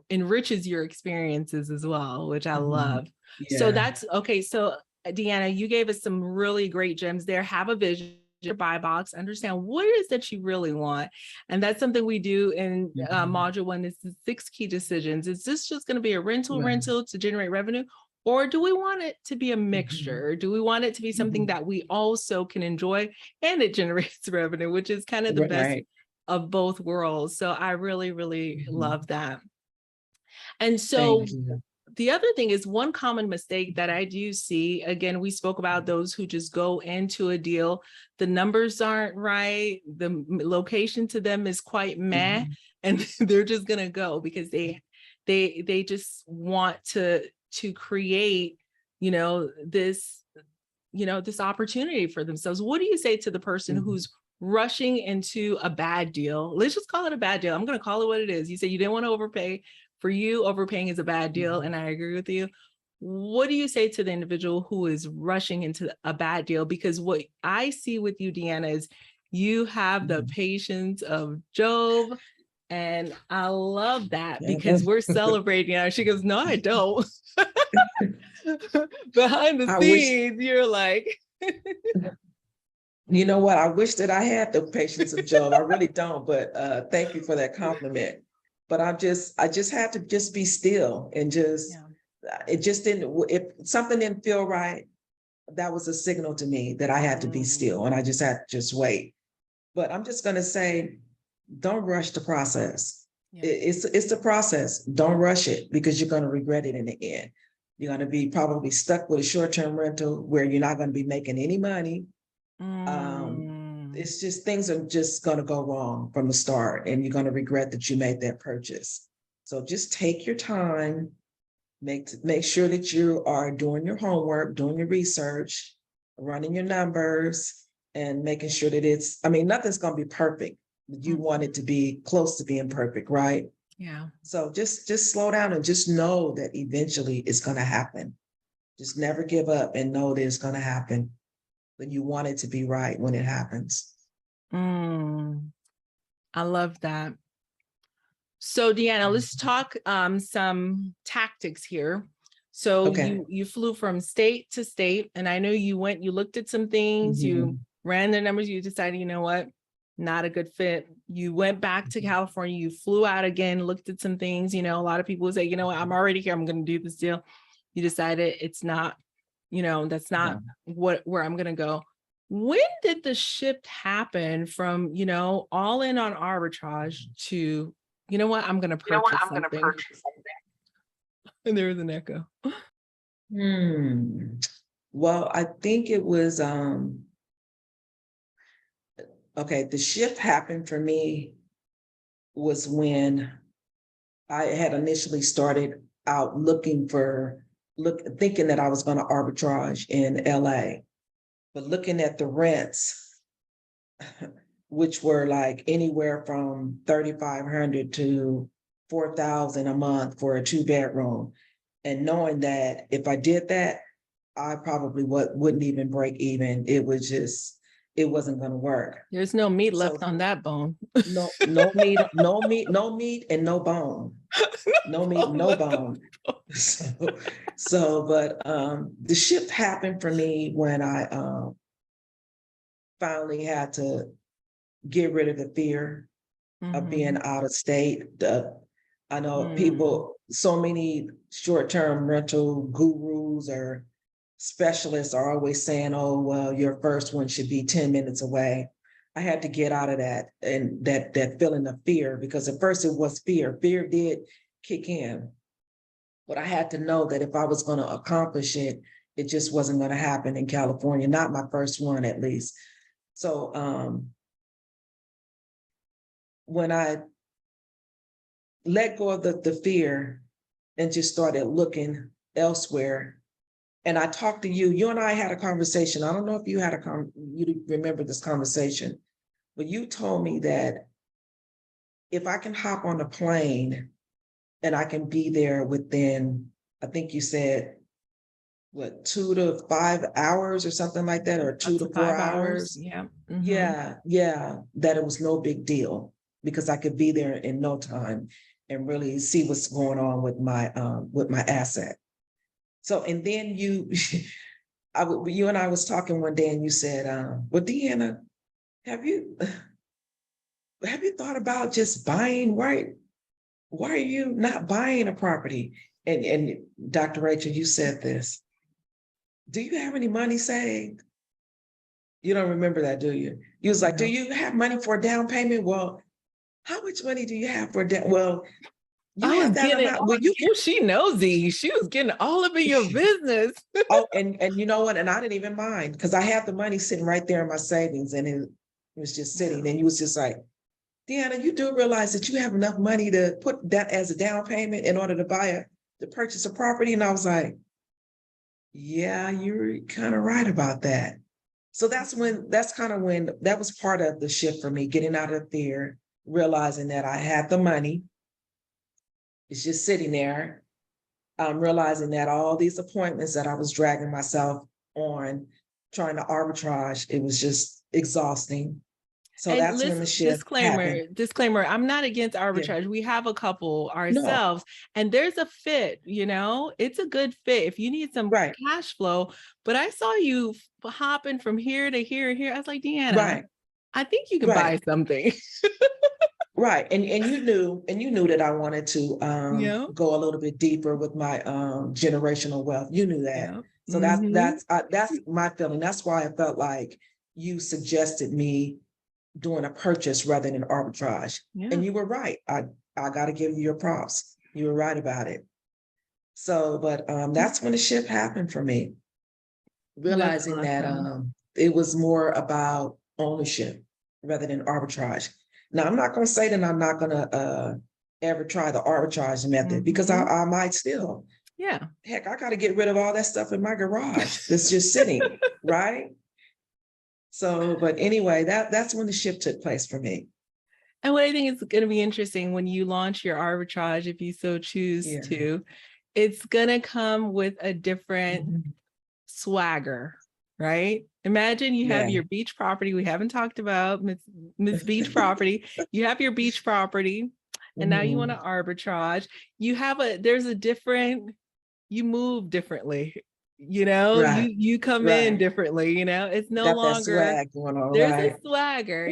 enriches your experiences as well, which I Mhm. love. So Yeah. that's okay. So Deanna, you gave us some really great gems there. Have a vision, your buy box, understand what it is that you really want. And that's something we do in Mhm. module one. Is the 6 key decisions. Is this just going to be a Right. rental to generate revenue? Or do we want it to be a Mhm. mixture? Do we want it to be something Mhm. that we also can enjoy and it generates revenue, which is kind of the best Right. of both worlds? So I really, really Mhm. love that. And so Thank you. the other thing is one common mistake that I do see, again, we spoke about those who just go into a deal, the numbers aren't right, the location to them is quite meh, Mhm. and they're just gonna go because they just want to create, this this opportunity for themselves. What do you say to the person who's rushing into a bad deal? Let's just call it a bad deal. I'm going to call it what it is. You say you didn't want to overpay. For you, overpaying is a bad deal, and I agree with you. What do you say to the individual who is rushing into a bad deal? Because what I see with you, Deanna, is you have the patience of Job. And I love that because we're celebrating. She goes, no, I don't. Behind the scenes, you're like, you know what? I wish that I had the patience of Job. I really don't, but thank you for that compliment. But I just had to just be still and just, it just didn't, if something didn't feel right, that was a signal to me that I had to be still and I just had to just wait. But I'm just going to say, don't rush the process. It's the process. Don't rush it because you're going to regret it in the end. You're going to be probably stuck with a short-term rental where you're not going to be making any money. It's just, things are just going to go wrong from the start and you're going to regret that you made that purchase. So just take your time, make sure that you are doing your homework, doing your research, running your numbers, and making sure that nothing's going to be perfect. You want it to be close to being perfect, right? Yeah. So just slow down and just know that eventually it's going to happen. Just never give up and know that it's going to happen. But you want it to be right when it happens. I love that. So Deanna, let's talk some tactics here. So you flew from state to state, and I know you looked at some things, you ran the numbers, you decided, you know what, not a good fit. You went back to California, you flew out again, looked at some things. A lot of people would say, you know what, I'm already here, I'm going to do this deal. You decided it's not, that's not where I'm going to go. When did the shift happen from, all in on arbitrage to, you know what, I'm going to purchase something? And there was an echo. Well, I think it was, the shift happened for me was when I had initially started out thinking that I was going to arbitrage in LA, but looking at the rents, which were like anywhere from $3,500 to $4,000 a month for a 2-bedroom. And knowing that if I did that, I probably wouldn't even break even. It wasn't going to work. There's no meat left on that bone. No meat, no meat and no bone. No meat, no bone. But the shift happened for me when I finally had to get rid of the fear of being out of state. I know people, so many short-term rental gurus or specialists are always saying, oh, well, your first one should be 10 minutes away. I had to get out of that and that feeling of fear, because at first it was fear. Fear did kick in, but I had to know that if I was going to accomplish it, it just wasn't going to happen in California, not my first one at least. So when I let go of the fear and just started looking elsewhere, and I talked to you and I had a conversation. I don't know if you you remember this conversation, but you told me that if I can hop on a plane and I can be there within, I think you said, 2 to 5 hours or something like that, or 2 to 4 hours. Yeah. Yeah. That it was no big deal because I could be there in no time and really see what's going on with my asset. So, and then you and I was talking one day and you said, well, Deanna, have you thought about just buying? Why are you not buying a property? And Dr. Rachel, you said this. Do you have any money saved? You don't remember that, do you? You was like, do you have money for a down payment? Well, how much money do you have for a down? Well, you have that amount. Well, she nosy. She was getting all up in your business. Oh, and you know what? And I didn't even mind because I had the money sitting right there in my savings, and it was just sitting. And you was just like, Deanna, you do realize that you have enough money to put that as a down payment in order to purchase a property? And I was like, Yeah, you're kind of right about that. So that's kind of when that was part of the shift for me, getting out of fear, realizing that I had the money. It's just sitting there. Realizing that all these appointments that I was dragging myself on, trying to arbitrage, it was just exhausting. So And that's when listen, the shift happened. disclaimer, I'm not against Yeah. arbitrage. We have a couple No, ourselves, and there's a fit, it's a good fit if you need some right, cash flow. But I saw you hopping from here to here and here. I was like, Deanna, right, I think you can right, buy something. right. And you knew that I wanted to Yeah. go a little bit deeper with my generational wealth. You knew that. Yeah. So Mm-hmm. that's my feeling. That's why I felt like you suggested me doing a purchase rather than arbitrage. Yeah. And you were right. I got to give you your props. You were right about it. So, but that's when the shift happened for me, That's realizing that awesome. it was more about ownership rather than arbitrage. Now, I'm not going to say that I'm not going to ever try the arbitrage method because Mm-hmm. I might still. Yeah. Heck, I got to get rid of all that stuff in my garage that's just sitting, right? So, but anyway, that's when the shift took place for me. And what I think is going to be interesting when you launch your arbitrage, if you so choose Yeah. to, it's going to come with a different Mhm. swagger, right? Imagine you have Yeah. your beach property. We haven't talked about Miss Beach Property. You have your beach property, and now you want to Mhm. arbitrage. There's a different, you move differently. Right, You come in right. differently. It's no Got that longer, swag going on, there's a right? swagger,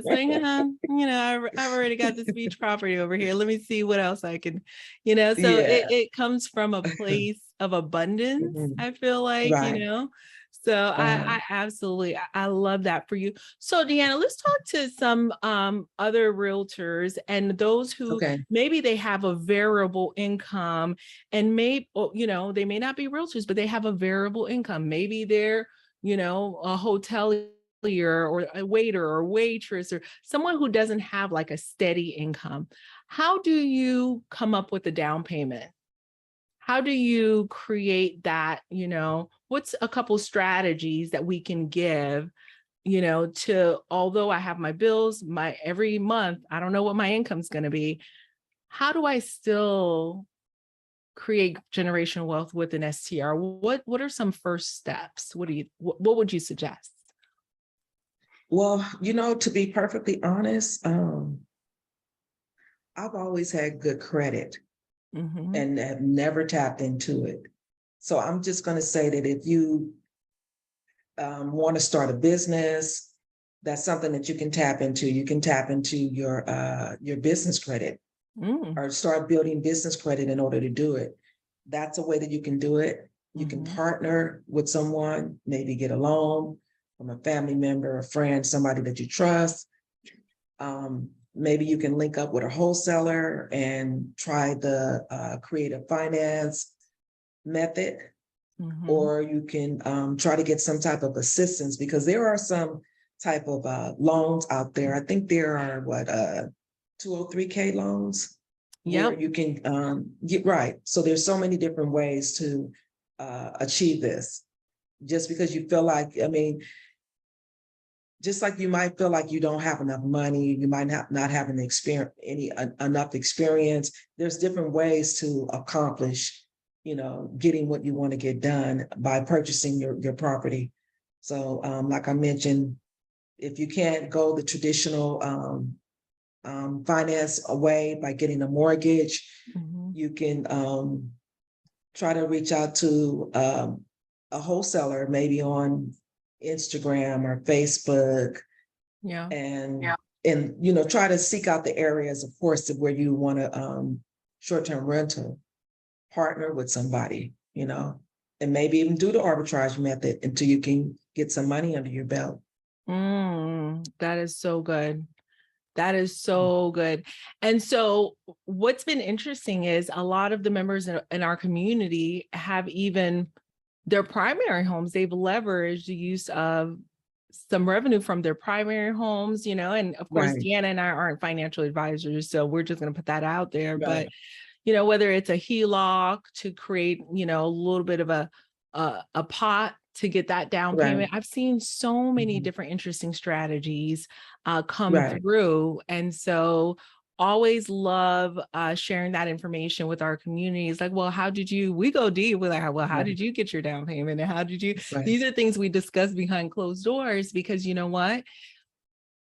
saying, I've already got this beach property over here. Let me see what else I can, so Yeah. it comes from a place of abundance, Mhm. I feel like, Right. So Uh, I absolutely, I love that for you. So Deanna, let's talk to some other realtors and those who okay. maybe they have a variable income and they may not be realtors, but they have a variable income. Maybe they're, a hotelier or a waiter or waitress or someone who doesn't have like a steady income. How do you come up with a down payment? How do you create that? What's a couple strategies that we can give, to, although I have my bills, my every month, I don't know what my income's going to be. How do I still create generational wealth with an STR? What are some first steps? What would you suggest? Well, to be perfectly honest, I've always had good credit Mm-hmm. and have never tapped into it. So I'm just going to say that if you want to start a business, that's something that you can tap into. You can tap into your business credit Mm. or start building business credit in order to do it. That's a way that you can do it. You can Mm-hmm. partner with someone, maybe get a loan from a family member, a friend, somebody that you trust. Maybe you can link up with a wholesaler and try the creative finance method, Mm-hmm. or you can try to get some type of assistance because there are some type of loans out there. I think there are 203K loans where Yep. you can get right. So there's so many different ways to achieve this. Just because you feel like, I mean, just like you might feel like you don't have enough money, you might not have enough experience. There's different ways to accomplish, getting what you want to get done by purchasing your property. So, like I mentioned, if you can't go the traditional finance away by getting a mortgage, Mm-hmm. you can try to reach out to a wholesaler, maybe on Instagram or Facebook, Yeah. and try to seek out the areas, of course, of where you want to short-term rental, partner with somebody, and maybe even do the arbitrage method until you can get some money under your belt. That is so good. That is so good. And so what's been interesting is a lot of the members in our community have even their primary homes, they've leveraged the use of some revenue from their primary homes, and of course, Right, Deanna and I aren't financial advisors, so we're just going to put that out there. But, right, whether it's a HELOC to create, a little bit of a a pot to get that down Right. payment. I've seen so many Mhm. different interesting strategies come Right. through. And so always love sharing that information with our communities. Like, well, how did you, we go deep. We're like, well, how Right. did you get your down payment? And how did you, Right. these are things we discuss behind closed doors, because you know what?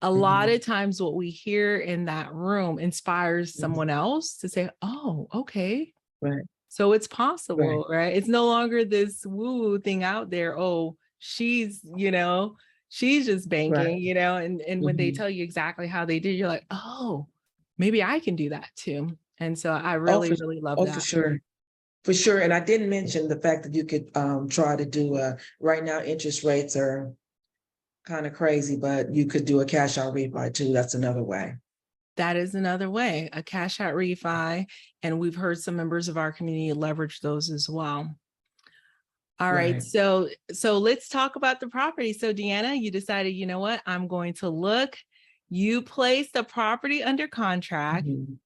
A lot Mhm. of times what we hear in that room inspires Mhm. someone else to say, oh, okay, Right. so it's Right. possible, right? It's no longer this woo-woo thing out there. Oh, she's, she's just Right. banking, and when they Mhm. tell you exactly how they did, you're like, oh, maybe I can do that too. And so I Oh, really, really love for that. sure. For sure. And I didn't mention the fact that you could try to do right now interest rates are kind of crazy, but you could do a cash out refi too. That's another way. That is another way, a cash out refi. And we've heard some members of our community leverage those as well. All right, Right. so let's talk about the property. So Deanna, you decided, you know what, I'm going to look. You placed the property under contract. Mhm.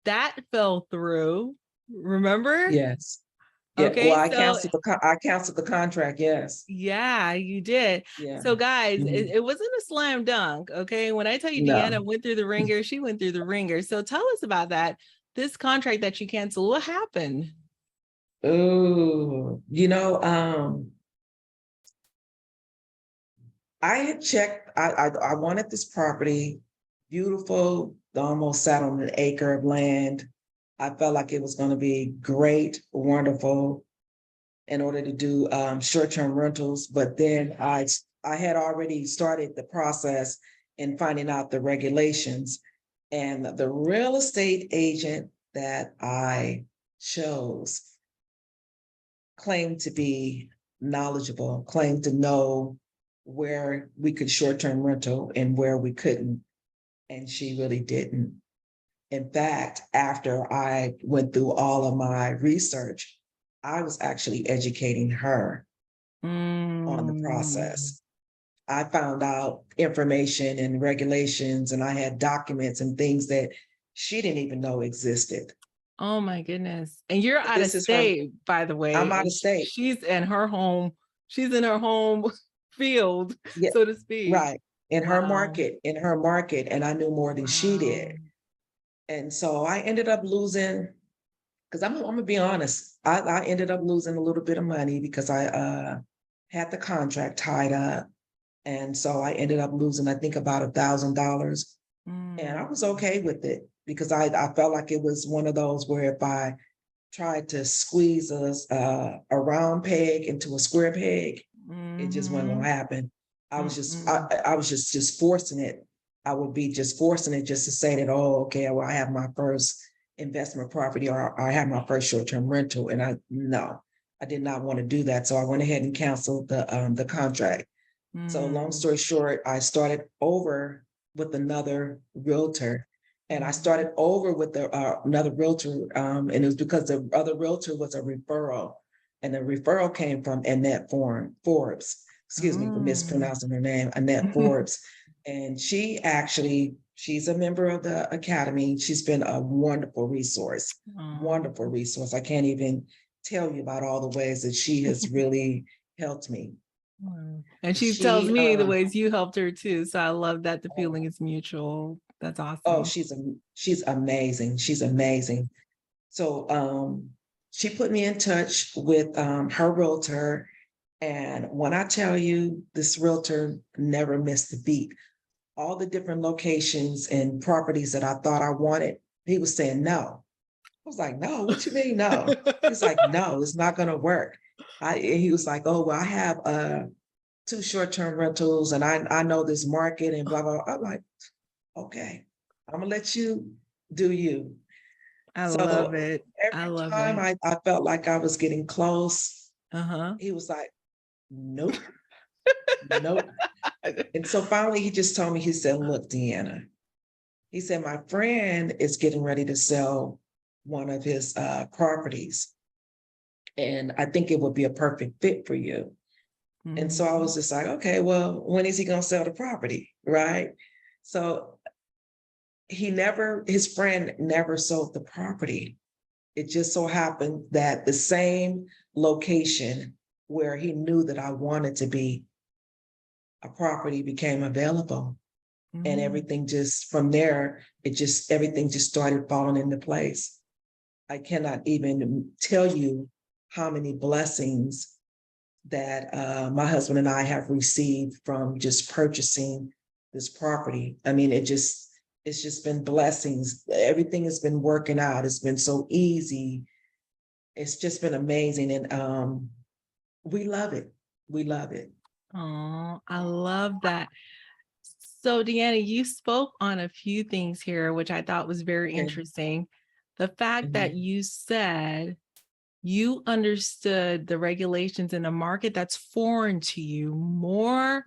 That fell through. Remember? Yes. Yeah. Well, Okay, so I canceled the contract. Yes. yeah, you did. Yeah. So guys, Mhm. it wasn't a slam dunk. Okay, when I tell you No. Deanna went through the ringer, she went through the ringer. So tell us about that. This contract that you canceled, what happened? Oh, I had checked, I wanted this property, beautiful, almost sat on an acre of land. I felt like it was going to be great, wonderful in order to do short-term rentals. But then I had already started the process in finding out the regulations. And the real estate agent that I chose claimed to be knowledgeable, claimed to know where we could short-term rental and where we couldn't. And she really didn't. In fact, after I went through all of my research, I was actually educating her on the Mm. process. I found out information and regulations, and I had documents and things that she didn't even know existed. Oh my goodness. And you're out of This is her, state, by the I'm way, out and of state. she's in her home field, Yeah, so to speak. right. In her Wow. market, and I knew more than she Wow. did. And so I ended up losing, because I'm gonna be honest, I ended up losing a little bit of money because I had the contract tied up. And so I ended up losing, I think, about $1,000. And I was Mm. okay with it because I felt like it was one of those where if I tried to squeeze a round peg into a square peg, it just wasn't gonna Mhm. happen. Mm-mm. I was just forcing it. I would be just forcing it just to say that, oh, okay, well, I have my first investment property or I have my first short-term rental. And I did not want to do that. So I went ahead and canceled the contract. So long Mm. story short, I started over with another realtor. And I Mhm. started over with another realtor, and it was because the other realtor was a referral, and the referral came from Annette Forbes. Excuse me for Mm. mispronouncing her name, Annette Forbes. And she's a member of the academy. She's been a wonderful resource, Oh. wonderful resource. I can't even tell you about all the ways that she has really helped me. Wow. And she tells She me the ways you helped her too. So I love that the feeling is mutual. That's Oh, awesome. she's amazing. She's amazing. So she put me in touch with her realtor. And when I tell you this realtor never missed a beat, all the different locations and properties that I thought I wanted, he was saying no. I was like, no, what you mean no? He's like, no, it's not gonna work. And he was like, oh, well, I have two short-term rentals and I know this market and blah, blah. I'm like, okay, I'm gonna let you do you. I love So it. I every love time it. I felt like I was getting close, Uh-huh. he was like, nope, nope. And so finally he just told me, he said, look, Deanna, he said, my friend is getting ready to sell one of his properties. And I think it would be a perfect fit for you. And so I Mhm. was just like, okay, well, when is he gonna sell the property? Right. So his friend never sold the property. It just so happened that the same location where he knew that I wanted to be, a property became available. And everything just from there, everything just started falling into place. I cannot even tell you how many blessings that my husband and I have received from just purchasing this property. I mean, it's just been blessings. Everything has been working out. It's been so easy. It's just been amazing. And we love it. We love it. Oh, I love that. So, Deanna, you spoke on a few things here, which I thought was very interesting. The fact that you said you understood the regulations in a market that's foreign to you more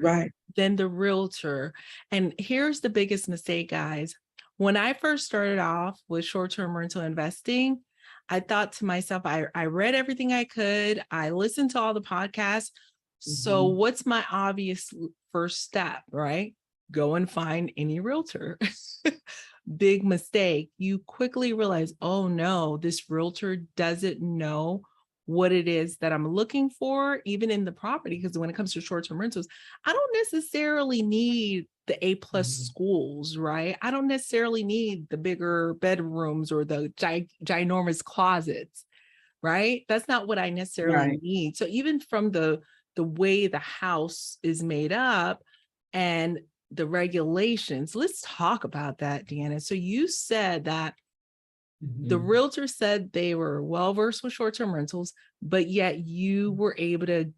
than the realtor. And here's the biggest mistake, guys. When I first started off with short-term rental investing, I thought to myself, I read everything I could. I listened to all the podcasts. So what's my obvious first step, right? Go and find any realtor. Big mistake. You quickly realize, oh no, this realtor doesn't know what it is that I'm looking for, even in the property. Because when it comes to short-term rentals, I don't necessarily need the A+ schools, right? I don't necessarily need the bigger bedrooms or the ginormous closets, right? That's not what I necessarily need. So even from the way the house is made up and the regulations, let's talk about that, Deanna. So you said that the realtor said they were well-versed with short-term rentals, but yet you were able to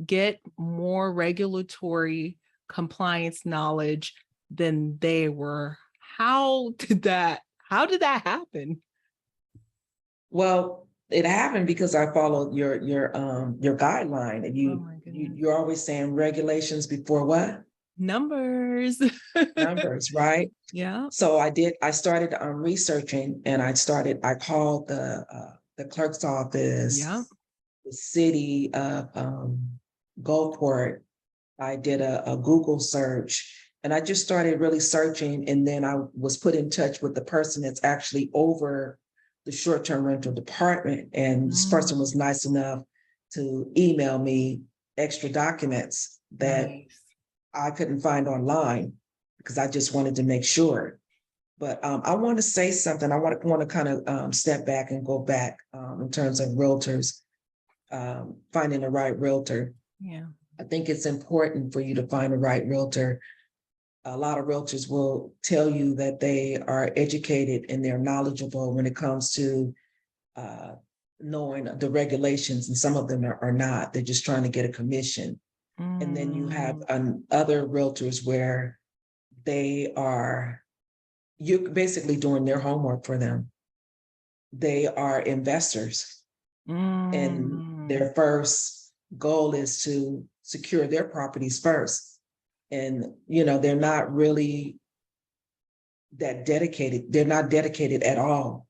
get more regulatory compliance knowledge than they were. How did that happen? Well, it happened because I followed your guideline, and you're always saying regulations before what? Numbers. Numbers, right? Yeah. So I started researching, and I called the clerk's office, the city of Gulfport. I did a Google search, and I just started really searching, and then I was put in touch with the person that's actually over the short-term rental department. And this person was nice enough to email me extra documents that I couldn't find online, because I just wanted to make sure. But I want to say something. I want to kind of step back and go back in terms of realtors, finding the right realtor. Yeah. I think it's important for you to find the right realtor. A lot of realtors will tell you that they are educated and they're knowledgeable when it comes to knowing the regulations, and some of them are not. They're just trying to get a commission. And then you have other realtors where you're basically doing their homework for them. They are investors, and their first goal is to secure their properties first. And, they're not really that dedicated. They're not dedicated at all.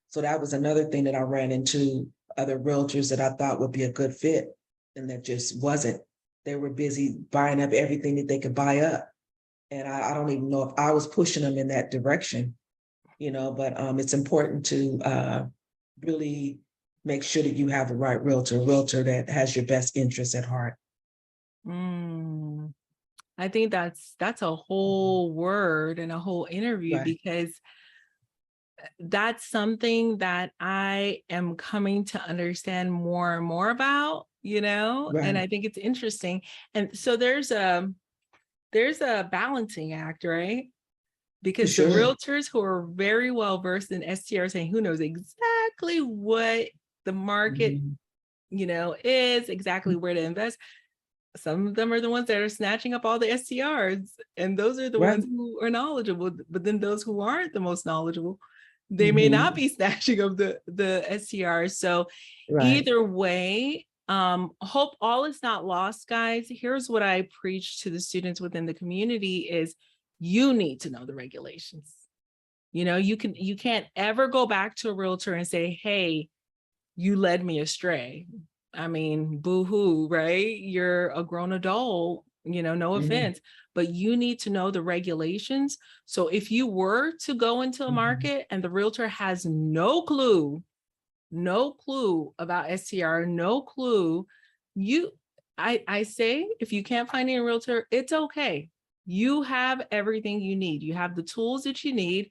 So that was another thing that I ran into, other realtors that I thought would be a good fit, and that just wasn't. They were busy buying up everything that they could buy up. And I don't even know if I was pushing them in that direction, but it's important to really make sure that you have the right realtor that has your best interests at heart. I think that's a whole word and a whole interview, because that's something that I am coming to understand more and more about, and I think it's interesting. And so there's a balancing act, right? Because the realtors who are very well versed in STR saying, who knows exactly what the market, is, exactly where to invest. Some of them are the ones that are snatching up all the STRs, and those are the ones who are knowledgeable. But then those who aren't the most knowledgeable, they may not be snatching up the STRs. So either way, hope all is not lost, guys. Here's what I preach to the students within the community is you need to know the regulations. You can't ever go back to a realtor and say, hey, you led me astray. I mean, boo-hoo, right? You're a grown adult, no offense, but you need to know the regulations. So if you were to go into a market and the realtor has no clue about STR, no clue, I say, if you can't find a realtor, it's okay. You have everything you need. You have the tools that you need.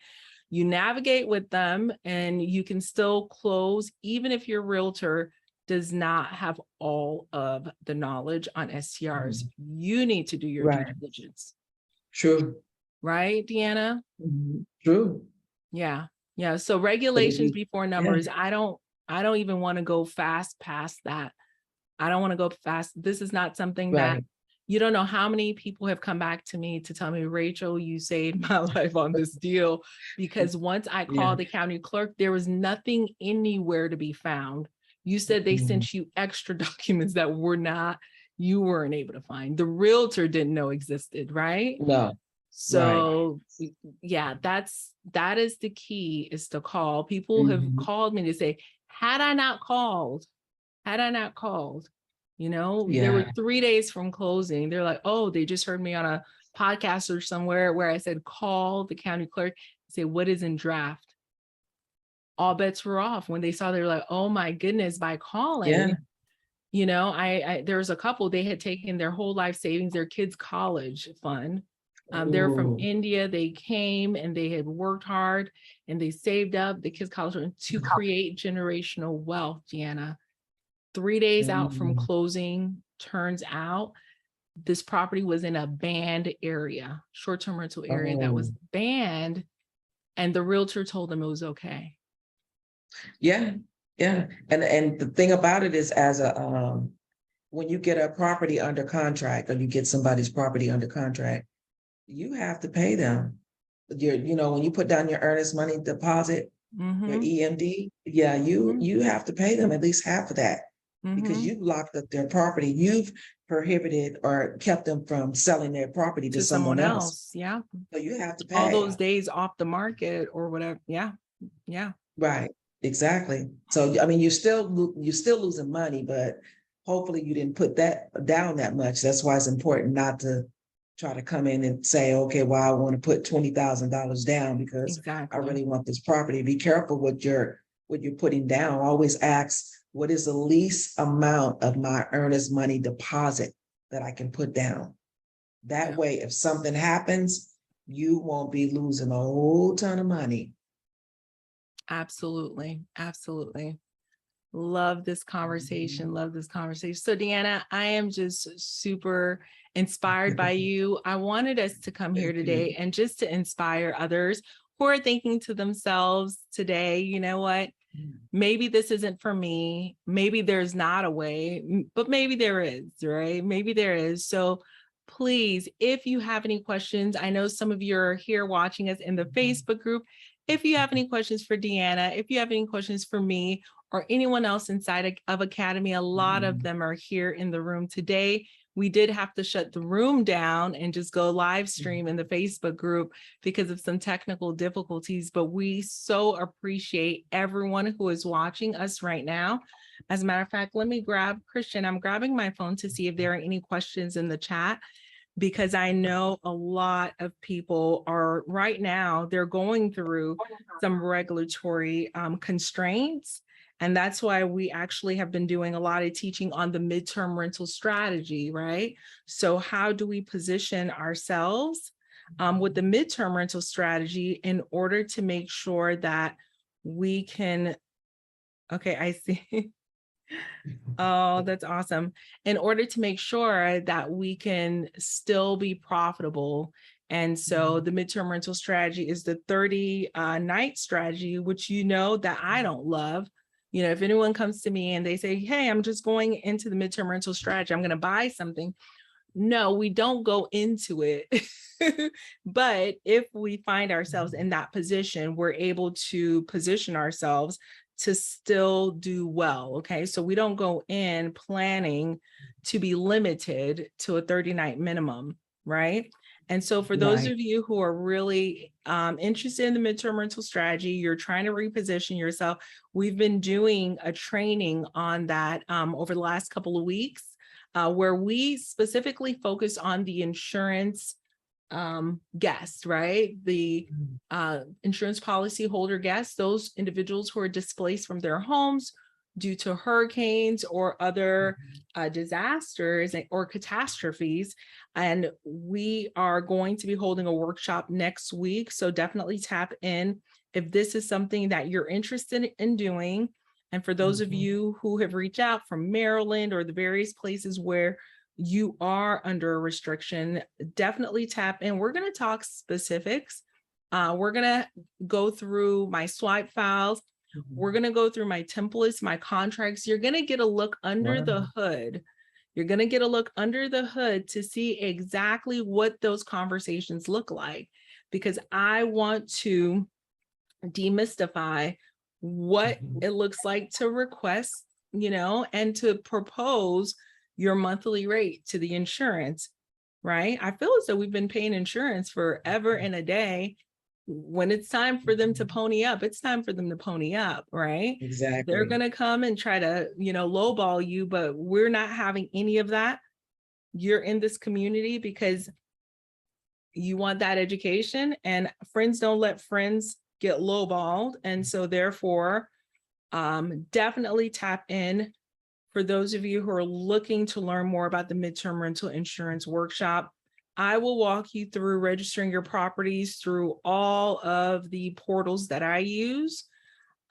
You navigate with them and you can still close, even if your realtor does not have all of the knowledge on STRs. You need to do your due Right. diligence. True. Right, Deanna? True. Yeah. Yeah. So But if regulations you, before yeah, numbers, I don't even want to go fast past that. I don't want to go fast. This is not something that right. you don't know how many people have come back to me to tell me, Rachel, you saved my life on this deal. Because once I Yeah. called the county clerk, there was nothing anywhere to be found. You said they sent you extra documents that you weren't able to find. The realtor didn't know existed, right? No. Right. So yeah, that is the key, is to call. People have called me to say, had I not called, there were Yeah. 3 days from closing. They're like, oh, they just heard me on a podcast or somewhere where I said, call the county clerk and say, what is in draft? All bets were off. When they saw, they were like, oh my goodness, by calling, Yeah. I there was a couple, they had taken their whole life savings, their kids' college fund. They're from Ooh. India. They came and they had worked hard and they saved up the kids' college fund to create generational wealth, Deanna. 3 days out from Mm. closing, turns out this property was in a banned area, short-term rental area that was Oh. banned, and the realtor told them it was okay. Yeah. Yeah. And the thing about it is, as a when you get a property under contract, or you get somebody's property under contract, you have to pay them. When you put down your earnest money deposit, your Mm-hmm. EMD, yeah, you have to pay them at least half of that, because Mm-hmm. you've locked up their property. You've prohibited or kept them from selling their property to To someone someone else. else. Yeah. So you have to All those pay. days off the market or whatever. Yeah. Yeah. Right. Exactly. So I mean, you're still losing money, but hopefully you didn't put that down that much. That's why it's important not to try to come in and say, okay, well, I want to put $20,000 down because I Exactly. really want this property. Be careful what you're putting down. Always ask, what is the least amount of my earnest money deposit that I can put down? That Yeah. way, if something happens, you won't be losing a whole ton of money. Absolutely. Absolutely. Love this conversation. Love this conversation. So, Deanna, I am just super inspired by you. I wanted us to come here Thank today you. and just to inspire others who are thinking to themselves today, you know what? Maybe this isn't for me. Maybe there's not a way, but maybe there is, right? Maybe there is. So, please, if you have any questions, I know some of you are here watching us in the Facebook group. If you have any questions for Deanna, if you have any questions for me, or anyone else inside of Academy, a lot of them are here in the room today. We did have to shut the room down and just go live stream in the Facebook group because of some technical difficulties, but we so appreciate everyone who is watching us right now. As a matter of fact, let me grab Christian. I'm grabbing my phone to see if there are any questions in the chat, because I know a lot of people are right now, they're going through some regulatory constraints. And that's why we actually have been doing a lot of teaching on the midterm rental strategy, right? So how do we position ourselves with the midterm rental strategy in order to make sure that we can, okay, I see. Oh, that's awesome. In order to make sure that we can still be profitable. And so the midterm rental strategy is the 30 night strategy, which that I don't love. If anyone comes to me and they say, hey, I'm just going into the midterm rental strategy, I'm going to buy something. No, we don't go into it. But if we find ourselves in that position, we're able to position ourselves to still do well. Okay. So we don't go in planning to be limited to a 30-night minimum. Right. And so for those Right. of you who are really interested in the midterm rental strategy, you're trying to reposition yourself. We've been doing a training on that over the last couple of weeks, where we specifically focus on the insurance guests, right? The insurance policy holder guests, those individuals who are displaced from their homes, due to hurricanes or other disasters or catastrophes. And we are going to be holding a workshop next week. So definitely tap in if this is something that you're interested in doing. And for those of you who have reached out from Maryland or the various places where you are under a restriction, definitely tap in. We're going to talk specifics. We're going to go through my swipe files. We're going to go through my templates, my contracts. You're going to get a look under the hood. You're going to get a look under the hood to see exactly what those conversations look like, because I want to demystify what it looks like to request, and to propose your monthly rate to the insurance, right? I feel as though we've been paying insurance forever and a day. When it's time for them to pony up, it's time for them to pony up, right? Exactly. They're going to come and try to, lowball you, but we're not having any of that. You're in this community because you want that education, and friends don't let friends get lowballed. And so therefore, definitely tap in. For those of you who are looking to learn more about the midterm rental insurance workshop, I will walk you through registering your properties through all of the portals that I use.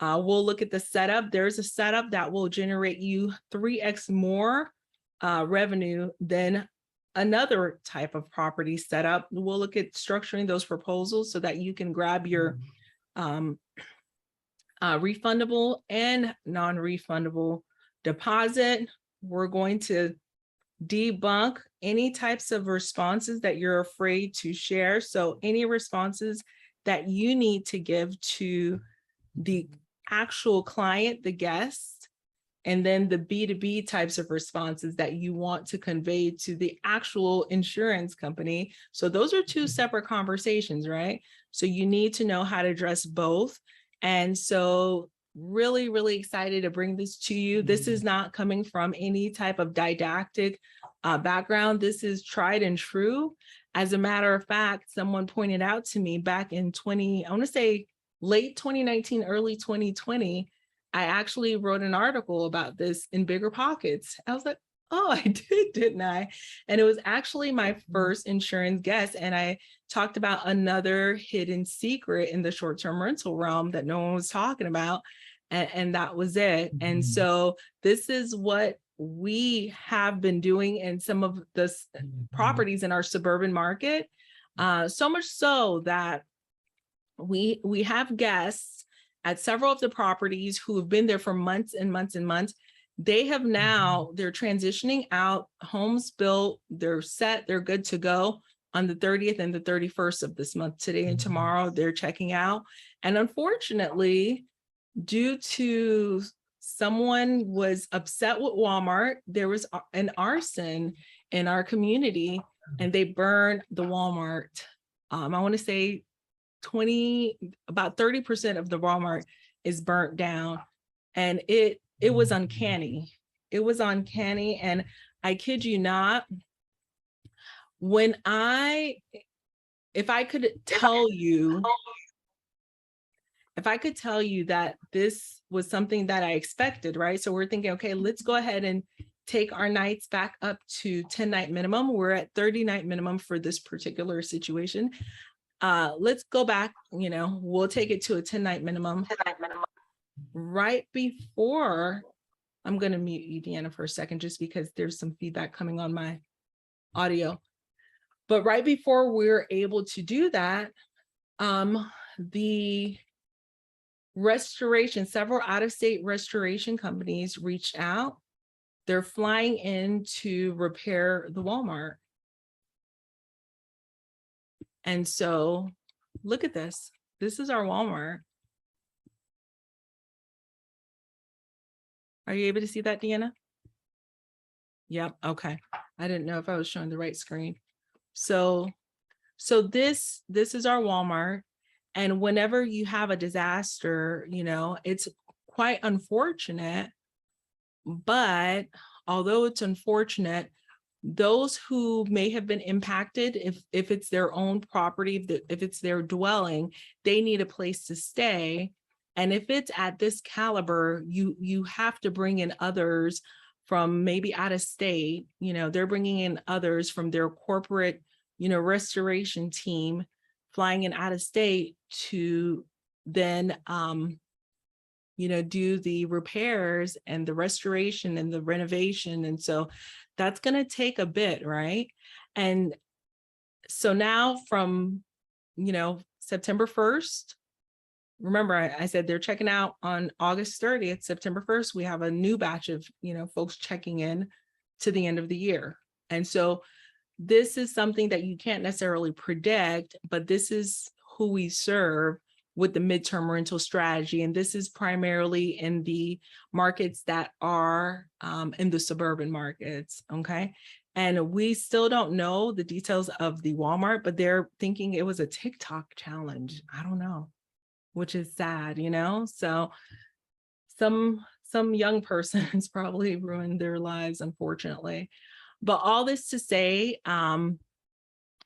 We'll look at the setup. There's a setup that will generate you 3x more revenue than another type of property setup. We'll look at structuring those proposals so that you can grab your refundable and non-refundable deposit. We're going to debunk any types of responses that you're afraid to share. So any responses that you need to give to the actual client, the guest, and then the B2B types of responses that you want to convey to the actual insurance company. So those are two separate conversations, right? So you need to know how to address both. And so really, really excited to bring this to you. This is not coming from any type of didactic background. This is tried and true. As a matter of fact, someone pointed out to me back in I want to say late 2019, early 2020, I actually wrote an article about this in Bigger Pockets. I was like, oh, I did, didn't I? And it was actually my first insurance guest. And I talked about another hidden secret in the short-term rental realm that no one was talking about. And that was it. And so this is what we have been doing in some of the properties in our suburban market. So much so that we have guests at several of the properties who have been there for months and months and months. They have now, they're transitioning out, homes built, they're set, they're good to go on the 30th and the 31st of this month. Today and tomorrow, they're checking out. And unfortunately, due to someone was upset with Walmart, there was an arson in our community and they burned the Walmart. I want to say about 30% of the Walmart is burnt down. And it was uncanny. It was uncanny. And I kid you not, if I could tell you that this was something that I expected, right? So we're thinking, okay, let's go ahead and take our nights back up to 10-night minimum. We're at 30-night minimum for this particular situation. Let's go back, we'll take it to a 10-night minimum. Right before, I'm going to mute you, Deanna, for a second, just because there's some feedback coming on my audio. But right before we're able to do that, the restoration, several out-of-state restoration companies reached out. They're flying in to repair the Walmart. And so look at this. This is our Walmart. Are you able to see that, Deanna? Yep. Okay. I didn't know if I was showing the right screen. So this is our Walmart. And whenever you have a disaster, it's quite unfortunate. But although it's unfortunate, those who may have been impacted, if it's their own property, if it's their dwelling, they need a place to stay. And if it's at this caliber, you have to bring in others from maybe out of state. They're bringing in others from their corporate, restoration team, flying in out of state to then, do the repairs and the restoration and the renovation. And so that's going to take a bit, right? And so now from, September 1st, remember I said they're checking out on August 30th, September 1st, we have a new batch of, folks checking in to the end of the year. And so this is something that you can't necessarily predict, but this is who we serve with the midterm rental strategy. And this is primarily in the markets that are in the suburban markets, okay? And we still don't know the details of the Walmart, but they're thinking it was a TikTok challenge. I don't know, which is sad, So some young person has probably ruined their lives, unfortunately. But all this to say,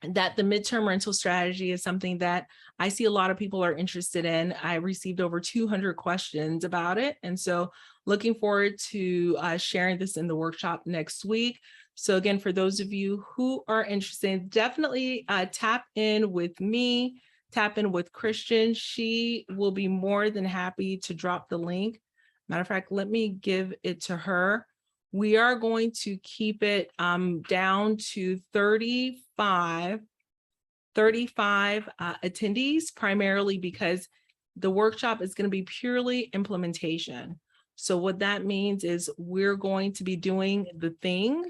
that the midterm rental strategy is something that I see a lot of people are interested in. I received over 200 questions about it. And so looking forward to sharing this in the workshop next week. So again, for those of you who are interested, definitely tap in with me, tap in with Christian. She will be more than happy to drop the link. Matter of fact, let me give it to her. We are going to keep it down to 35 attendees, primarily because the workshop is going to be purely implementation. So what that means is we're going to be doing the thing.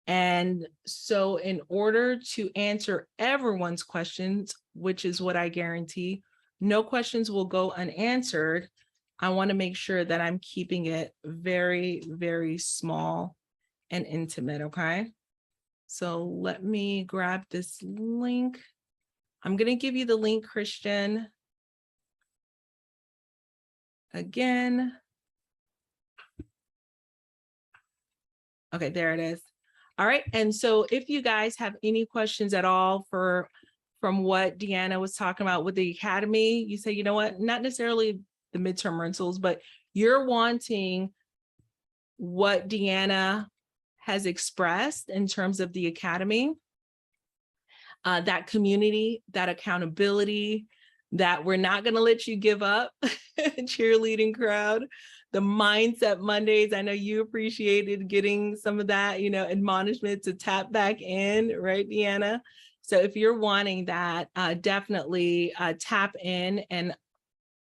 And so in order to answer everyone's questions, which is what I guarantee, no questions will go unanswered. I want to make sure that I'm keeping it very, very small and intimate, okay? So let me grab this link. I'm going to give you the link, Christian. Again. Okay, there it is. All right, and so if you guys have any questions at all from what Deanna was talking about with the Academy, you say, you know what, not necessarily the midterm rentals, but you're wanting what Deanna has expressed in terms of the Academy, that community, that accountability, that we're not going to let you give up, cheerleading crowd, the mindset Mondays. I know you appreciated getting some of that, admonishment to tap back in, right, Deanna? So if you're wanting that, definitely tap in and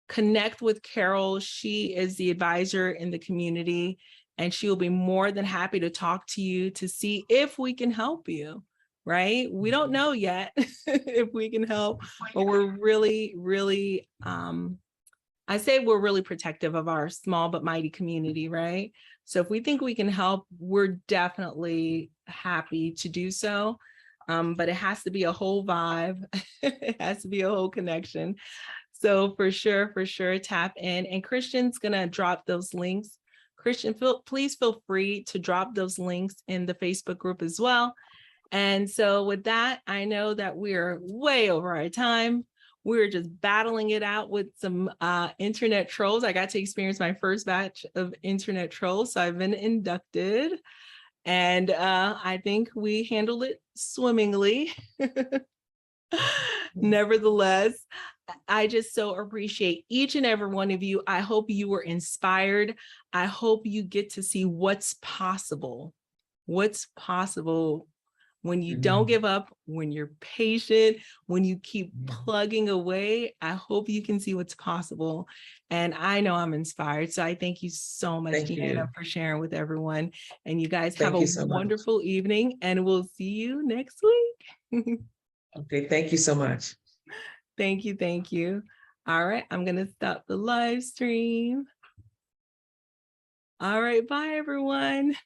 connect with Carol. She is the advisor in the community, and she will be more than happy to talk to you to see if we can help you, right? We don't know yet if we can help, but we're really, really, I say we're really protective of our small but mighty community, right? So if we think we can help, we're definitely happy to do so. But it has to be a whole vibe. It has to be a whole connection. So for sure, tap in. And Christian's going to drop those links. Christian, please feel free to drop those links in the Facebook group as well. And so with that, I know that we're way over our time. We're just battling it out with some internet trolls. I got to experience my first batch of internet trolls. So I've been inducted. And I think we handled it swimmingly. Nevertheless, I just so appreciate each and every one of you. I hope you were inspired. I hope you get to see what's possible when you don't give up, when you're patient, when you keep plugging away. I hope you can see what's possible. And I know I'm inspired. So I thank you so much, Deanna, for sharing with everyone. And you guys have a wonderful evening, and we'll see you next week. Okay, thank you so much. Thank you. All right, I'm going to stop the live stream. All right, bye, everyone.